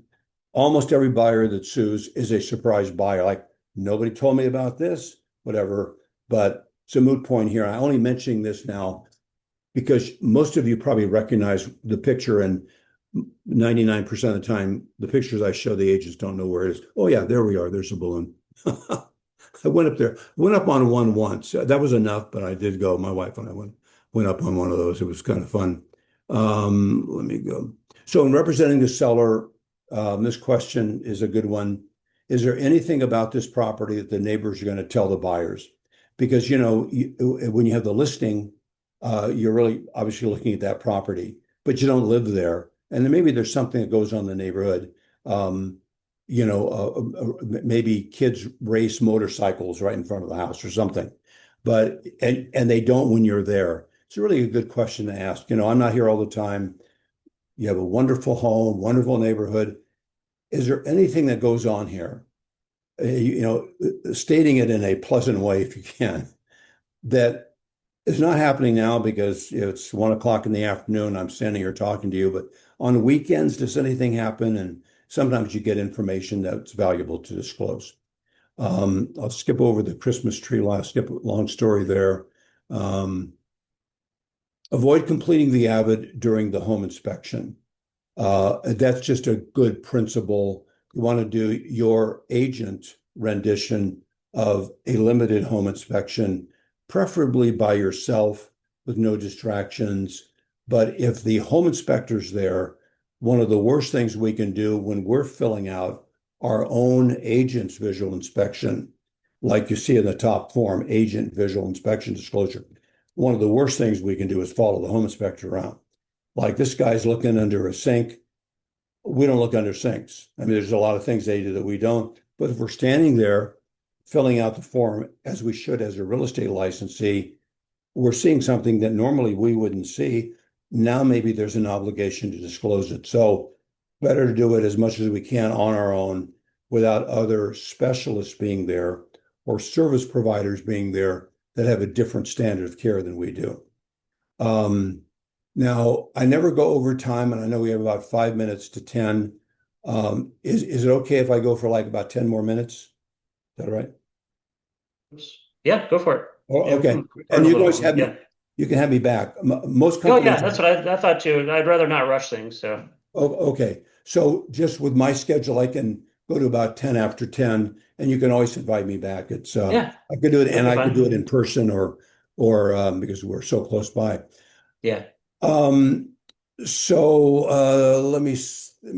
almost every buyer that sues is a surprise buyer. Like, nobody told me about this, whatever. But it's a moot point here. I'm only mentioning this now because most of you probably recognize the picture, and 99% of the time, the pictures I show, the agents don't know where it is. Oh yeah, there we are. There's a balloon. I went up there. I went up on one once. That was enough, but I did go. My wife and I went up on one of those. It was kind of fun. Let me go. So in representing the seller, this question is a good one. Is there anything about this property that the neighbors are going to tell the buyers? Because, when you have the listing, you're really obviously looking at that property, but you don't live there. And then maybe there's something that goes on in the neighborhood. Maybe kids race motorcycles right in front of the house or something, and they don't when you're there. It's really a good question to ask. I'm not here all the time. You have a wonderful home, wonderful neighborhood. Is there anything that goes on here? Stating it in a pleasant way, if you can, that is not happening now because it's 1 o'clock in the afternoon. I'm standing here talking to you, but on weekends, does anything happen? And sometimes you get information that's valuable to disclose. I'll skip over the Christmas tree. Skip a long story there. Avoid completing the AVID during the home inspection. That's just a good principle. You want to do your agent rendition of a limited home inspection, preferably by yourself with no distractions. But if the home inspector's there, one of the worst things we can do when we're filling out our own agent's visual inspection, like you see in the top form, agent visual inspection disclosure, one of the worst things we can do is follow the home inspector around. Like this guy's looking under a sink. We don't look under sinks. I mean, there's a lot of things they do that we don't. But if we're standing there filling out the form as we should as a real estate licensee, we're seeing something that normally we wouldn't see. Now maybe there's an obligation to disclose it. So better to do it as much as we can on our own without other specialists being there or service providers being there that have a different standard of care than we do. Now, I never go over time, and I know we have about 5 minutes to 10. Is it okay if I go for like about 10 more minutes? Is that all right? Yeah, go for it. Oh, okay. And you guys have me, you can have me back. Most companies. Oh, yeah, that's what I thought too. I'd rather not rush things. So. Oh, okay. So just with my schedule, I can go to about 10 after 10, and you can always invite me back. It's yeah, I could do it, and I fine. could do it in person or because we're so close by. Yeah. So let me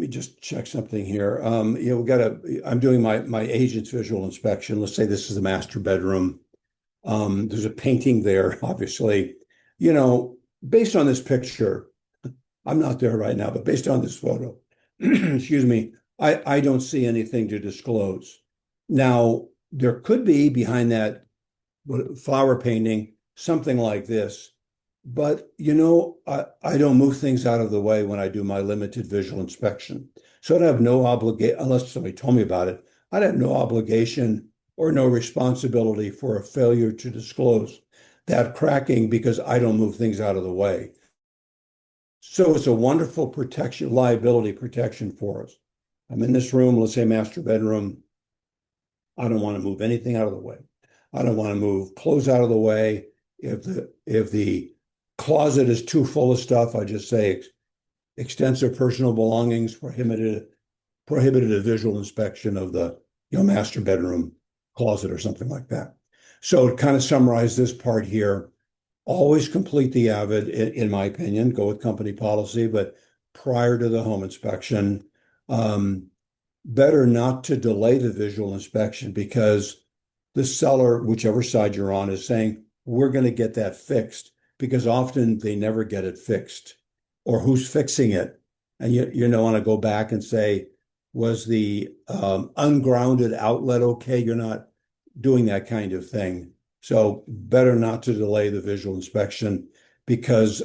just check something here. I'm doing my agent's visual inspection. Let's say this is the master bedroom. There's a painting there, obviously. Based on this picture, I'm not there right now, but based on this photo, excuse me, I don't see anything to disclose. Now, there could be behind that flower painting something like this, but I don't move things out of the way when I do my limited visual inspection. So I'd have no obligation, unless somebody told me about it, I'd have no obligation or no responsibility for a failure to disclose that cracking because I don't move things out of the way. So it's a wonderful protection, liability protection for us. I'm in this room, let's say master bedroom. I don't want to move anything out of the way. I don't want to move clothes out of the way. If the closet is too full of stuff, I just say extensive personal belongings, prohibited a visual inspection of the master bedroom closet or something like that. So to kind of summarize this part here, always complete the AVID, in my opinion, go with company policy, but prior to the home inspection, better not to delay the visual inspection because the seller, whichever side you're on, is saying, we're going to get that fixed, because often they never get it fixed, or who's fixing it. And you don't want to go back and say, was the ungrounded outlet okay? You're not doing that kind of thing. So better not to delay the visual inspection because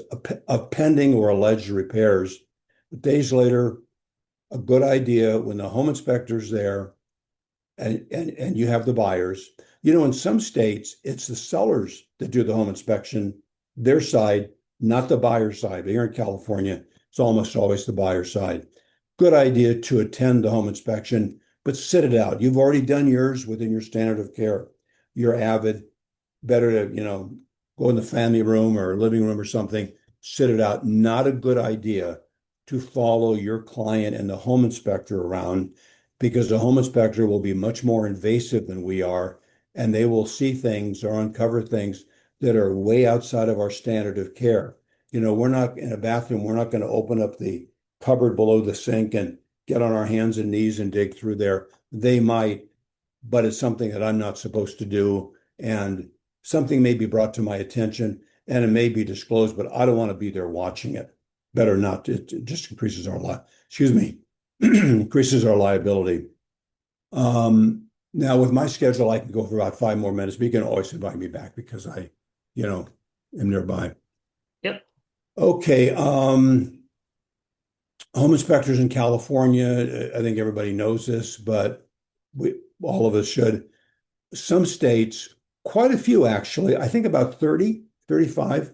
of pending or alleged repairs. Days later, a good idea when the home inspector's there and you have the buyers. In some states, it's the sellers that do the home inspection, their side, not the buyer side. But here in California, it's almost always the buyer side. Good idea to attend the home inspection, but sit it out. You've already done yours within your standard of care. You're AVID. Better to, go in the family room or living room or something, sit it out. Not a good idea to follow your client and the home inspector around, because the home inspector will be much more invasive than we are, and they will see things or uncover things that are way outside of our standard of care. we're not in a bathroom. We're not going to open up the cupboard below the sink and get on our hands and knees and dig through there. They might, but it's something that I'm not supposed to do. And something may be brought to my attention and it may be disclosed, but I don't want to be there watching it. Better not. It just increases our increases our liability. Now with my schedule, I can go for about 5 more minutes, but you can always invite me back because I, am nearby. Yep. Okay. Home inspectors in California, I think everybody knows this, but all of us should. Some states, quite a few actually, I think about 30, 35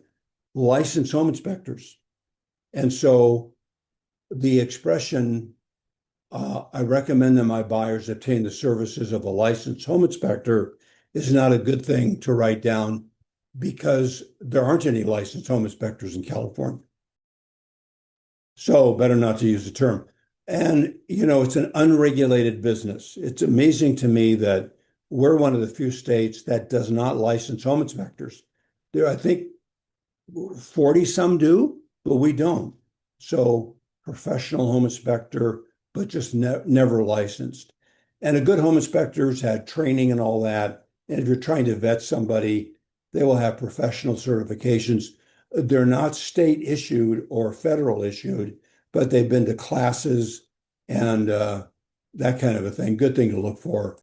licensed home inspectors. And so the expression, I recommend that my buyers obtain the services of a licensed home inspector is not a good thing to write down because there aren't any licensed home inspectors in California. So better not to use the term. And, it's an unregulated business. It's amazing to me that we're one of the few states that does not license home inspectors. There, I think 40 some do, but we don't. So professional home inspector, but just never licensed. And a good home inspector's had training and all that. And if you're trying to vet somebody, they will have professional certifications. They're not state issued or federal issued, but they've been to classes and that kind of a thing. Good thing to look for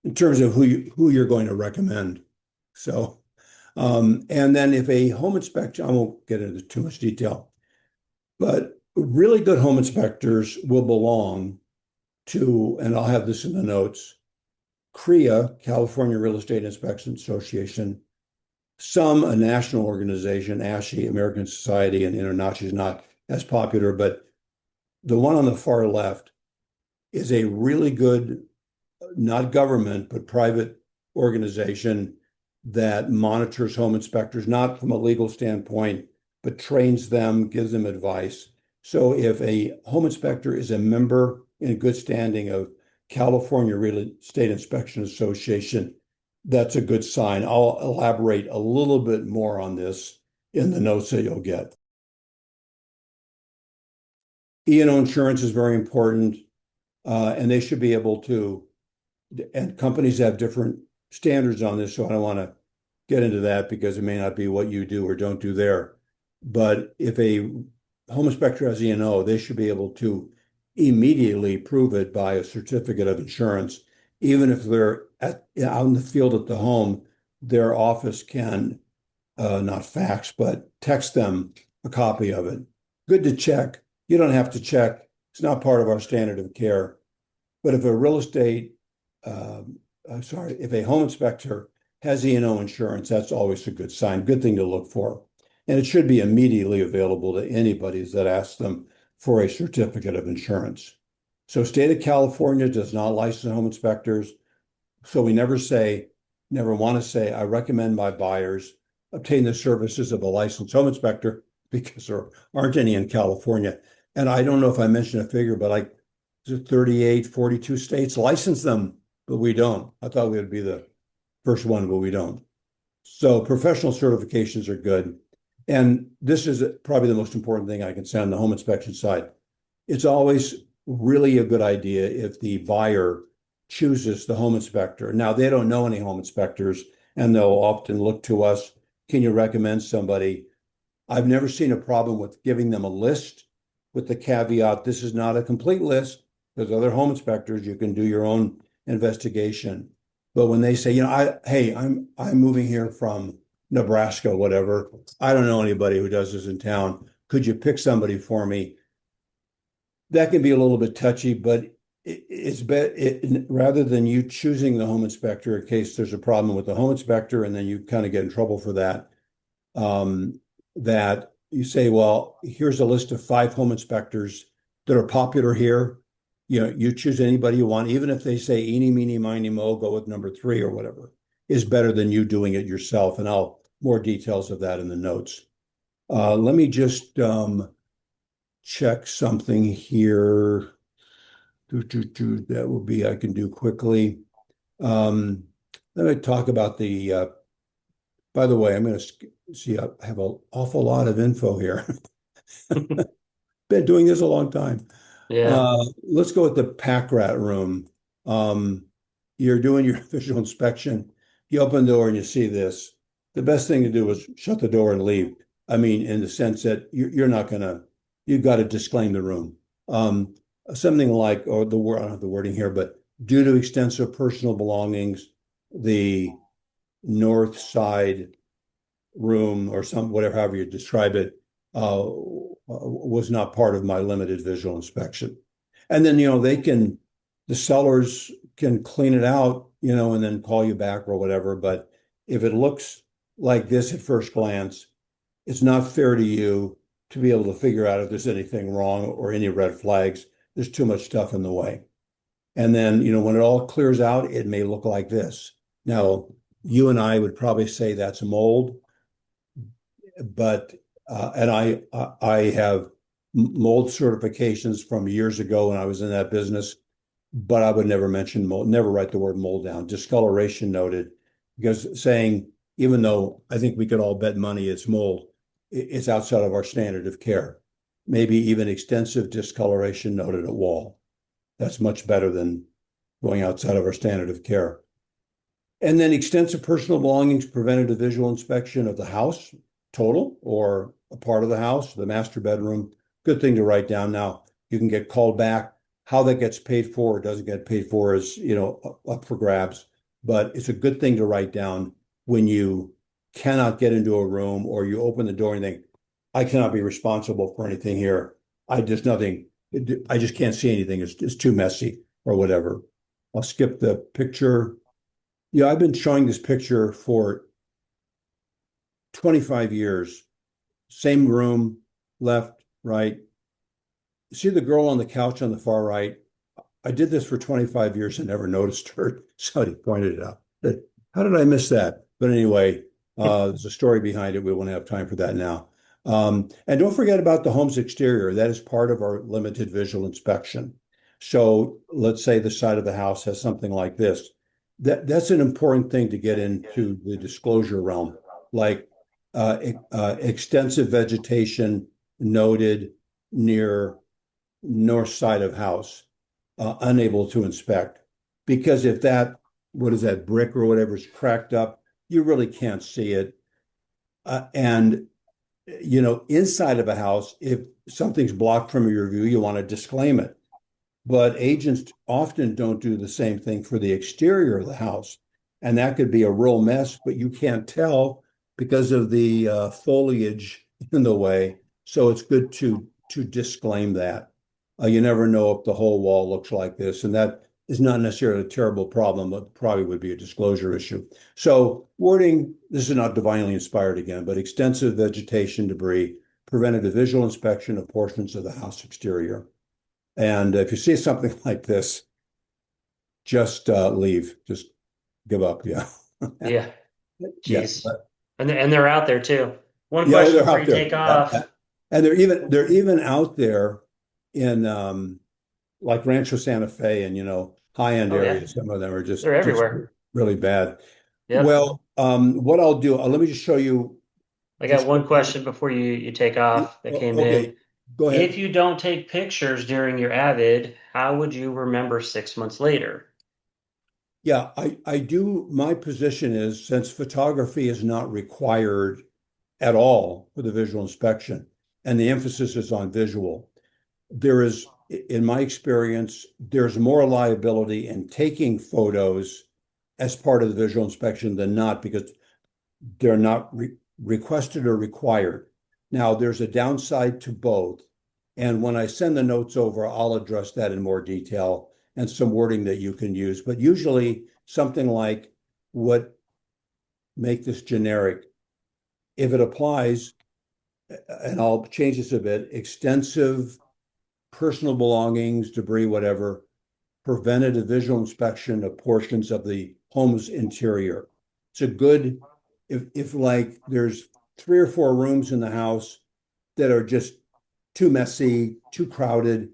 in terms of who you're going to recommend. So, and then if a home inspector, I won't get into too much detail, but really good home inspectors will belong to, and I'll have this in the notes, CREA, California Real Estate Inspection Association, a national organization, ASHI, American Society, and International is not as popular, but the one on the far left is a really good, not government, but private organization that monitors home inspectors, not from a legal standpoint, but trains them, gives them advice. So if a home inspector is a member in good standing of California Real Estate Inspection Association, that's a good sign. I'll elaborate a little bit more on this in the notes that you'll get. E&O insurance is very important, and they should be able to, and companies have different standards on this, so I don't want to get into that because it may not be what you do or don't do there. But if a home inspector has E&O, they should be able to immediately prove it by a certificate of insurance. Even if they're out in the field at the home, their office can not fax, but text them a copy of it. Good to check. You don't have to check. It's not part of our standard of care. But if a if a home inspector has E&O insurance, that's always a good sign, good thing to look for. And it should be immediately available to anybody that asks them for a certificate of insurance. So state of California does not license home inspectors. So we never want to say, I recommend my buyers obtain the services of a licensed home inspector because there aren't any in California. And I don't know if I mentioned a figure, but 38, 42 states license them, but we don't. I thought we would be the first one, but we don't. So professional certifications are good. And this is probably the most important thing I can say on the home inspection side. It's always really a good idea if the buyer chooses the home inspector. Now, they don't know any home inspectors, and they'll often look to us. Can you recommend somebody? I've never seen a problem with giving them a list with the caveat, this is not a complete list. There's other home inspectors. You can do your own investigation. But when they say, I'm moving here from Nebraska, whatever, I don't know anybody who does this in town. Could you pick somebody for me? That can be a little bit touchy, but it's rather than you choosing the home inspector in case there's a problem with the home inspector and then you kind of get in trouble for that, that you say, well, here's a list of 5 home inspectors that are popular here. You choose anybody you want, even if they say eeny, meeny, miny, mo, go with number 3 or whatever, is better than you doing it yourself. And more details of that in the notes. Let me just check something here. That will be, I can do quickly. Let me talk about the By the way, I'm going to see, I have an awful lot of info here. Been doing this a long time. Yeah. Let's go with the pack rat room. Um, you're doing your visual inspection. You open the door and you see this. The best thing to do is shut the door and leave. I mean, in the sense that you're not gonna, you've got to disclaim the room. Um, Something like, or the word, I don't have the wording here, but due to extensive personal belongings, the north side room or some whatever, however you describe it, was not part of my limited visual inspection. And then, the sellers can clean it out, and then call you back or whatever. But if it looks like this at first glance, it's not fair to you to be able to figure out if there's anything wrong or any red flags. There's too much stuff in the way. And then, when it all clears out, it may look like this. Now, you and I would probably say that's mold, but and I have mold certifications from years ago when I was in that business, but I would never mention mold, never write the word mold down. Discoloration noted, because saying, even though I think we could all bet money it's mold, it's outside of our standard of care. Maybe even extensive discoloration noted at wall. That's much better than going outside of our standard of care. And then extensive personal belongings, preventative visual inspection of the house, total or a part of the house, the master bedroom. Good thing to write down. Now, you can get called back. How that gets paid for or doesn't get paid for is, up for grabs. But it's a good thing to write down when you cannot get into a room or you open the door and think, I cannot be responsible for anything here. There's nothing. I just can't see anything. It's too messy or whatever. I'll skip the picture. Yeah, I've been showing this picture for 25 years. Same room, left, right. See the girl on the couch on the far right? I did this for 25 years and never noticed her. Somebody pointed it out. How did I miss that? But anyway, there's a story behind it. We won't have time for that now. And don't forget about the home's exterior. That is part of our limited visual inspection. So let's say the side of the house has something like this. That's an important thing to get into the disclosure realm, like extensive vegetation noted near north side of house, unable to inspect. Because if what is that, brick or whatever is cracked up, you really can't see it. And inside of a house, if something's blocked from your view, you want to disclaim it. But agents often don't do the same thing for the exterior of the house. And that could be a real mess, but you can't tell because of the foliage in the way. So it's good to disclaim that. You never know if the whole wall looks like this. And that is not necessarily a terrible problem, but probably would be a disclosure issue. So wording, this is not divinely inspired again, but extensive vegetation debris, preventative visual inspection of portions of the house exterior. And if you see something like this, just leave, just give up. Yeah. Yeah. Yeah. Jeez. And they're out there too. One Yeah, question they're before out you there. take off. And they're even out there in like Rancho Santa Fe and high-end Oh yeah, areas. Some of them are just they're everywhere. really bad. Yep. Well, what I'll do, let me just show you. I got one question before you take off that came Okay, in. go ahead. If you don't take pictures during your AVID, how would you remember 6 months later? Yeah, I do. My position is, since photography is not required at all for the visual inspection, and the emphasis is on visual, in my experience, there's more liability in taking photos as part of the visual inspection than not, because they're not requested or required. Now, there's a downside to both. And when I send the notes over, I'll address that in more detail and some wording that you can use. But usually something like, what make this generic, if it applies, and I'll change this a bit, extensive personal belongings, debris, whatever, preventative visual inspection of portions of the home's interior. It's a good, if like there's 3 or 4 rooms in the house that are just too messy, too crowded,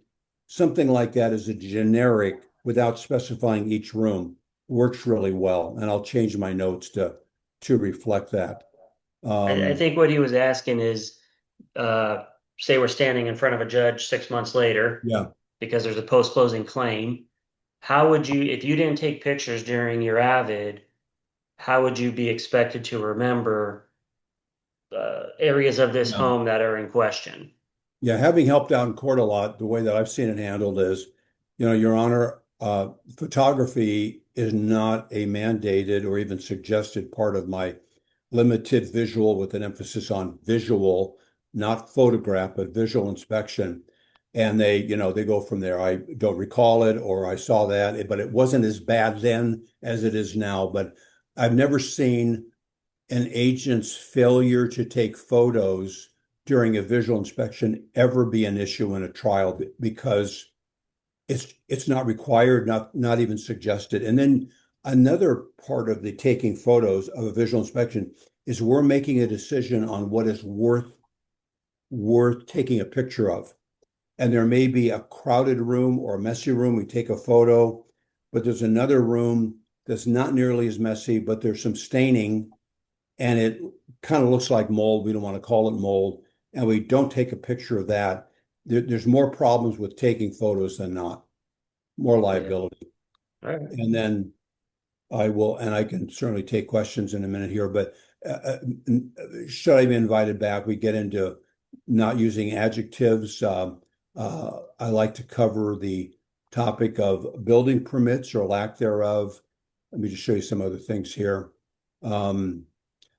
something like that is a generic without specifying each room works really well. And I'll change my notes to reflect that. I think what he was asking is, uh, say we're standing in front of a judge 6 months later Yeah. because there's a post-closing claim. How would you, if you didn't take pictures during your AVID, how would you be expected to remember areas of this Yeah. home that are in question? Yeah, having helped out in court a lot, the way that I've seen it handled is, Your Honor, photography is not a mandated or even suggested part of my limited visual with an emphasis on visual, not photograph, but visual inspection. And they go from there. I don't recall it or I saw that, but it wasn't as bad then as it is now. But I've never seen an agent's failure to take photos during a visual inspection ever be an issue in a trial because it's not required, not even suggested. And then another part of the taking photos of a visual inspection is we're making a decision on what is worth taking a picture of. And there may be a crowded room or a messy room. We take a photo, but there's another room that's not nearly as messy, but there's some staining and it kind of looks like mold. We don't want to call it mold, and we don't take a picture of that. There's more problems with taking photos than not, more Yeah. liability. All right. And then and I can certainly take questions in a minute here, but should I be invited back? We get into not using adjectives. I like to cover the topic of building permits or lack thereof. Let me just show you some other things here.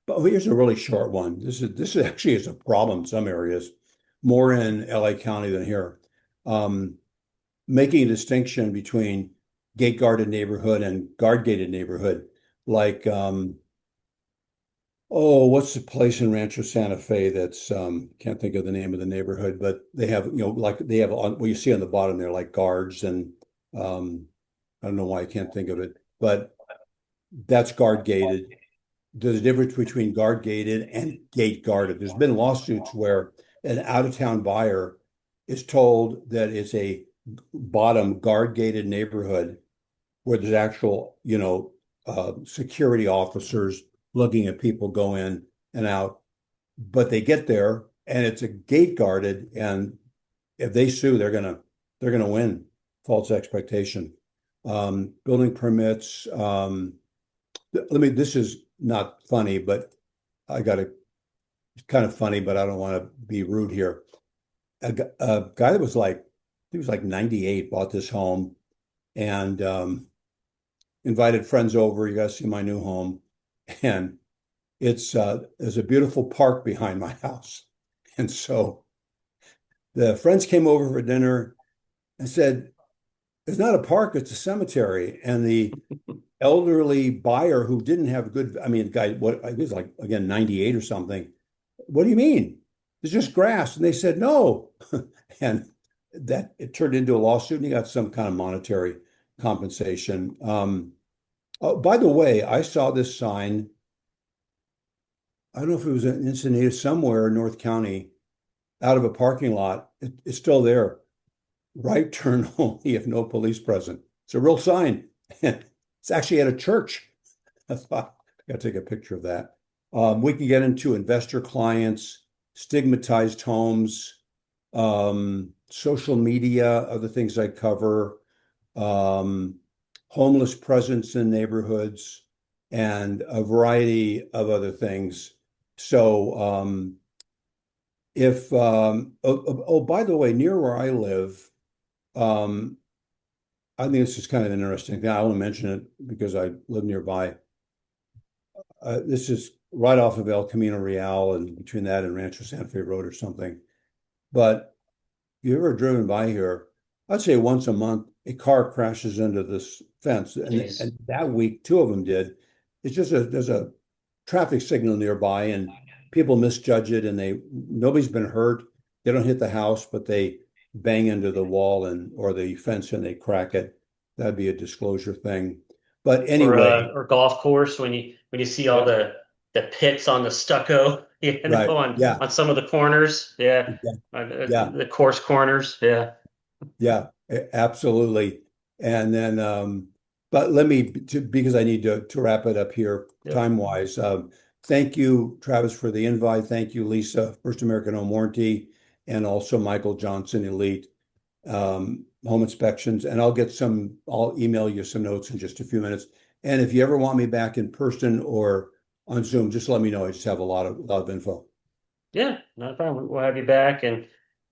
But here's a really short one. This actually is a problem in some areas, more in LA County than here. Making a distinction between gate guarded neighborhood and guard gated neighborhood. Like, what's the place in Rancho Santa Fe that's can't think of the name of the neighborhood, but they have, like they have on what you see on the bottom there, like guards and I don't know why I can't think of it, but that's guard gated. There's a difference between guard gated and gate guarded. There's been lawsuits where an out-of-town buyer is told that it's a bottom guard gated neighborhood where there's actual, security officers looking at people go in and out. But they get there and it's a gate guarded, and if they sue, they're gonna win. False expectation. Building permits. This is not funny, but it's kind of funny, but I don't want to be rude here. A guy that he was like 98, bought this home and invited friends over. You guys see my new home. And there's a beautiful park behind my house. And so the friends came over for dinner and said, it's not a park, it's a cemetery. And the elderly buyer who didn't have good, I mean, the guy, what I was like, again, 98 or something. What do you mean? It's just grass. And they said, no. And that it turned into a lawsuit and he got some kind of monetary compensation. Oh, by the way, I saw this sign. I don't know if it was in Encinitas somewhere in North County out of a parking lot. It's still there. Right turn only if no police present. It's a real sign. It's actually at a church. I thought I got to take a picture of that. We can get into investor clients, stigmatized homes, social media, other things I cover, homeless presence in neighborhoods, and a variety of other things. So, by the way, near where I live, I think this is kind of an interesting thing. I only mention it because I live nearby. This is right off of El Camino Real and between that and Rancho Santa Fe Road or something. But if you've ever driven by here, I'd say once a month, a car crashes into this fence. And that week, two of them did. It's just there's a traffic signal nearby and people misjudge it and nobody's been hurt. They don't hit the house, but they bang into the wall or the fence and they crack it. That'd be a disclosure thing. But anyway, or golf course when you see all the pits on the stucco, right. on some of the corners, Yeah. the course corners, Yeah, absolutely. And then, but let me, because I need to wrap it up here Yep. time wise. Thank you, Travis, for the invite. Thank you, Lisa, First American Home Warranty, and also Michael Johnson, Elite Home Inspections. And I'll email you some notes in just a few minutes. And if you ever want me back in person or on Zoom, just let me know. I just have a lot of info. Yeah, not a problem. We'll have you back and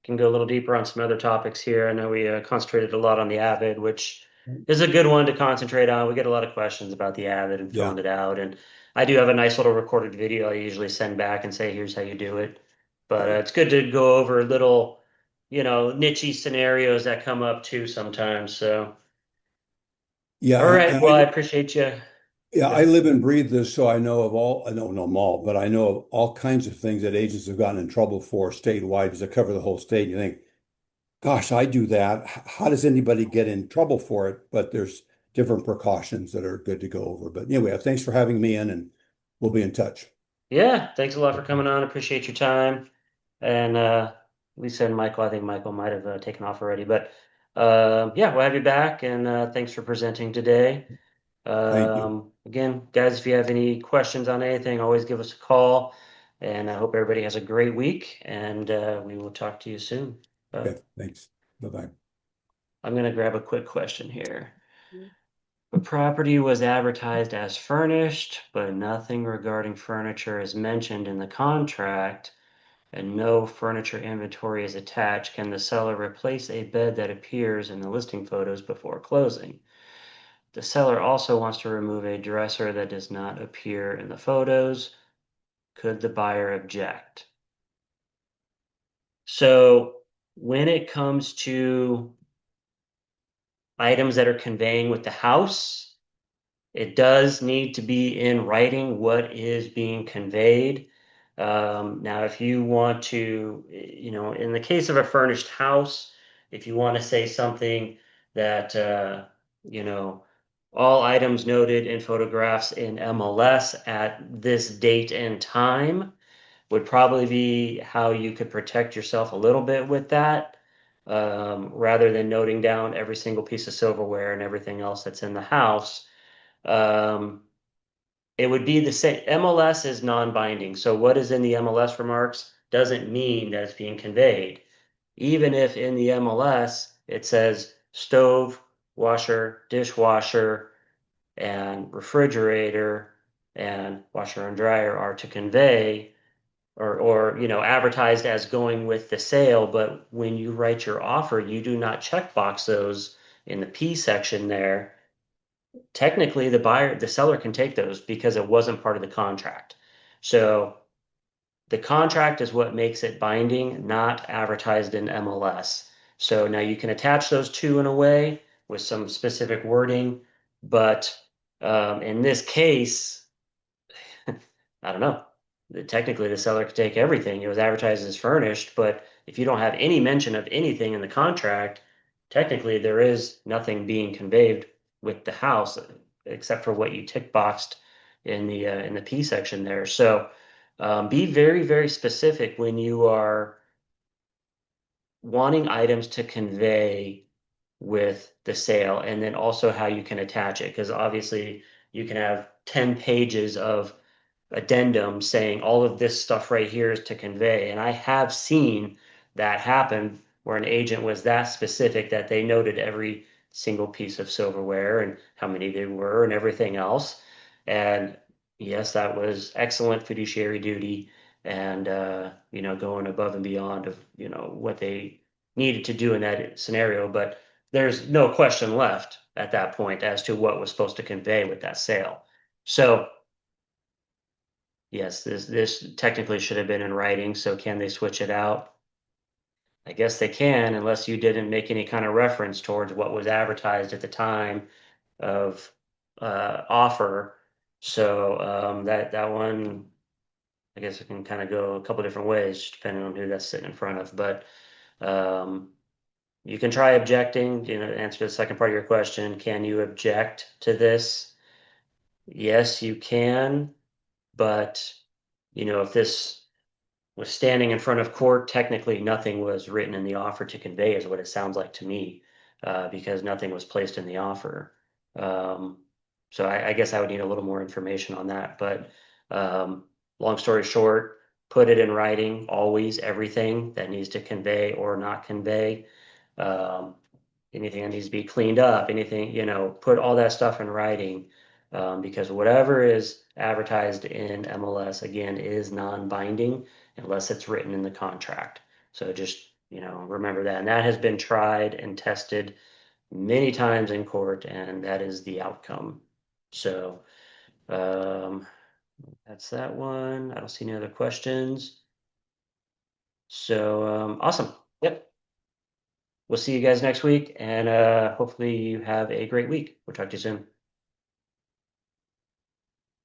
can go a little deeper on some other topics here. I know we concentrated a lot on the AVID, which is a good one to concentrate on. We get a lot of questions about the AVID and Yeah. filling it out. And I do have a nice little recorded video I usually send back and say, here's how you do it. But it's good to go over little, niche scenarios that come up too sometimes. So, Yeah. all right. And Well, I appreciate you. yeah, I Yeah. live and breathe this, so I don't know them all, but I know of all kinds of things that agents have gotten in trouble for statewide because they cover the whole state. And you think, gosh, I do that. How does anybody get in trouble for it? But there's different precautions that are good to go over. But anyway, thanks for having me in, and we'll be in touch. Yeah. Thanks a lot for coming on. Appreciate your time. And Lisa and Michael, I think Michael might have taken off already, but yeah, we'll have you back. And thanks for presenting today. Thank you. Again, guys, if you have any questions on anything, always give us a call. And I hope everybody has a great week. And we will talk to you soon. Okay, thanks. Bye-bye. I'm going to grab a quick question here. The property was advertised as furnished, but nothing regarding furniture is mentioned in the contract, and no furniture inventory is attached. Can the seller replace a bed that appears in the listing photos before closing? The seller also wants to remove a dresser that does not appear in the photos. Could the buyer object? So when it comes to items that are conveying with the house, it does need to be in writing what is being conveyed. Now, if you want to, in the case of a furnished house, if you want to say something that, you know, all items noted in photographs in MLS at this date and time would probably be how you could protect yourself a little bit with that, rather than noting down every single piece of silverware and everything else that's in the house. Um, it would be the same. MLS is non-binding. So what is in the MLS remarks doesn't mean that it's being conveyed. Even if in the MLS it says stove, washer, dishwasher, and refrigerator and washer and dryer are to convey or advertised as going with the sale, but when you write your offer, you do not checkbox those in the P section there. Technically the seller can take those because it wasn't part of the contract. So the contract is what makes it binding, not advertised in MLS. So now you can attach those two in a way with some specific wording, but in this case, I don't know. Technically, the seller could take everything. It was advertised as furnished, but if you don't have any mention of anything in the contract, technically there is nothing being conveyed with the house except for what you tick boxed in the P section there. So be very, very specific when you are wanting items to convey with the sale, and then also how you can attach it, because obviously you can have 10 pages of addendum saying all of this stuff right here is to convey. And I have seen that happen where an agent was that specific that they noted every single piece of silverware and how many they were and everything else. And yes, that was excellent fiduciary duty and going above and beyond of what they needed to do in that scenario. But there's no question left at that point as to what was supposed to convey with that sale. So yes, this technically should have been in writing, so can they switch it out? I guess they can, unless you didn't make any kind of reference towards what was advertised at the time of offer. So that one, I guess it can kind of go a couple different ways depending on who that's sitting in front of. But um, you can try objecting. Answer the second part of your question. Can you object to this? Yes, you can. But if this was standing in front of court, technically nothing was written in the offer to convey, is what it sounds like to me, because nothing was placed in the offer. So I guess I would need a little more information on that. But long story short, put it in writing, always, everything that needs to convey or not convey. Anything that needs to be cleaned up, anything, put all that stuff in writing. Because whatever is advertised in MLS, again, is non-binding unless it's written in the contract. So just, remember that. And that has been tried and tested many times in court, and that is the outcome. So that's that one. I don't see any other questions. So awesome. Yep. We'll see you guys next week, and hopefully you have a great week. We'll talk to you soon.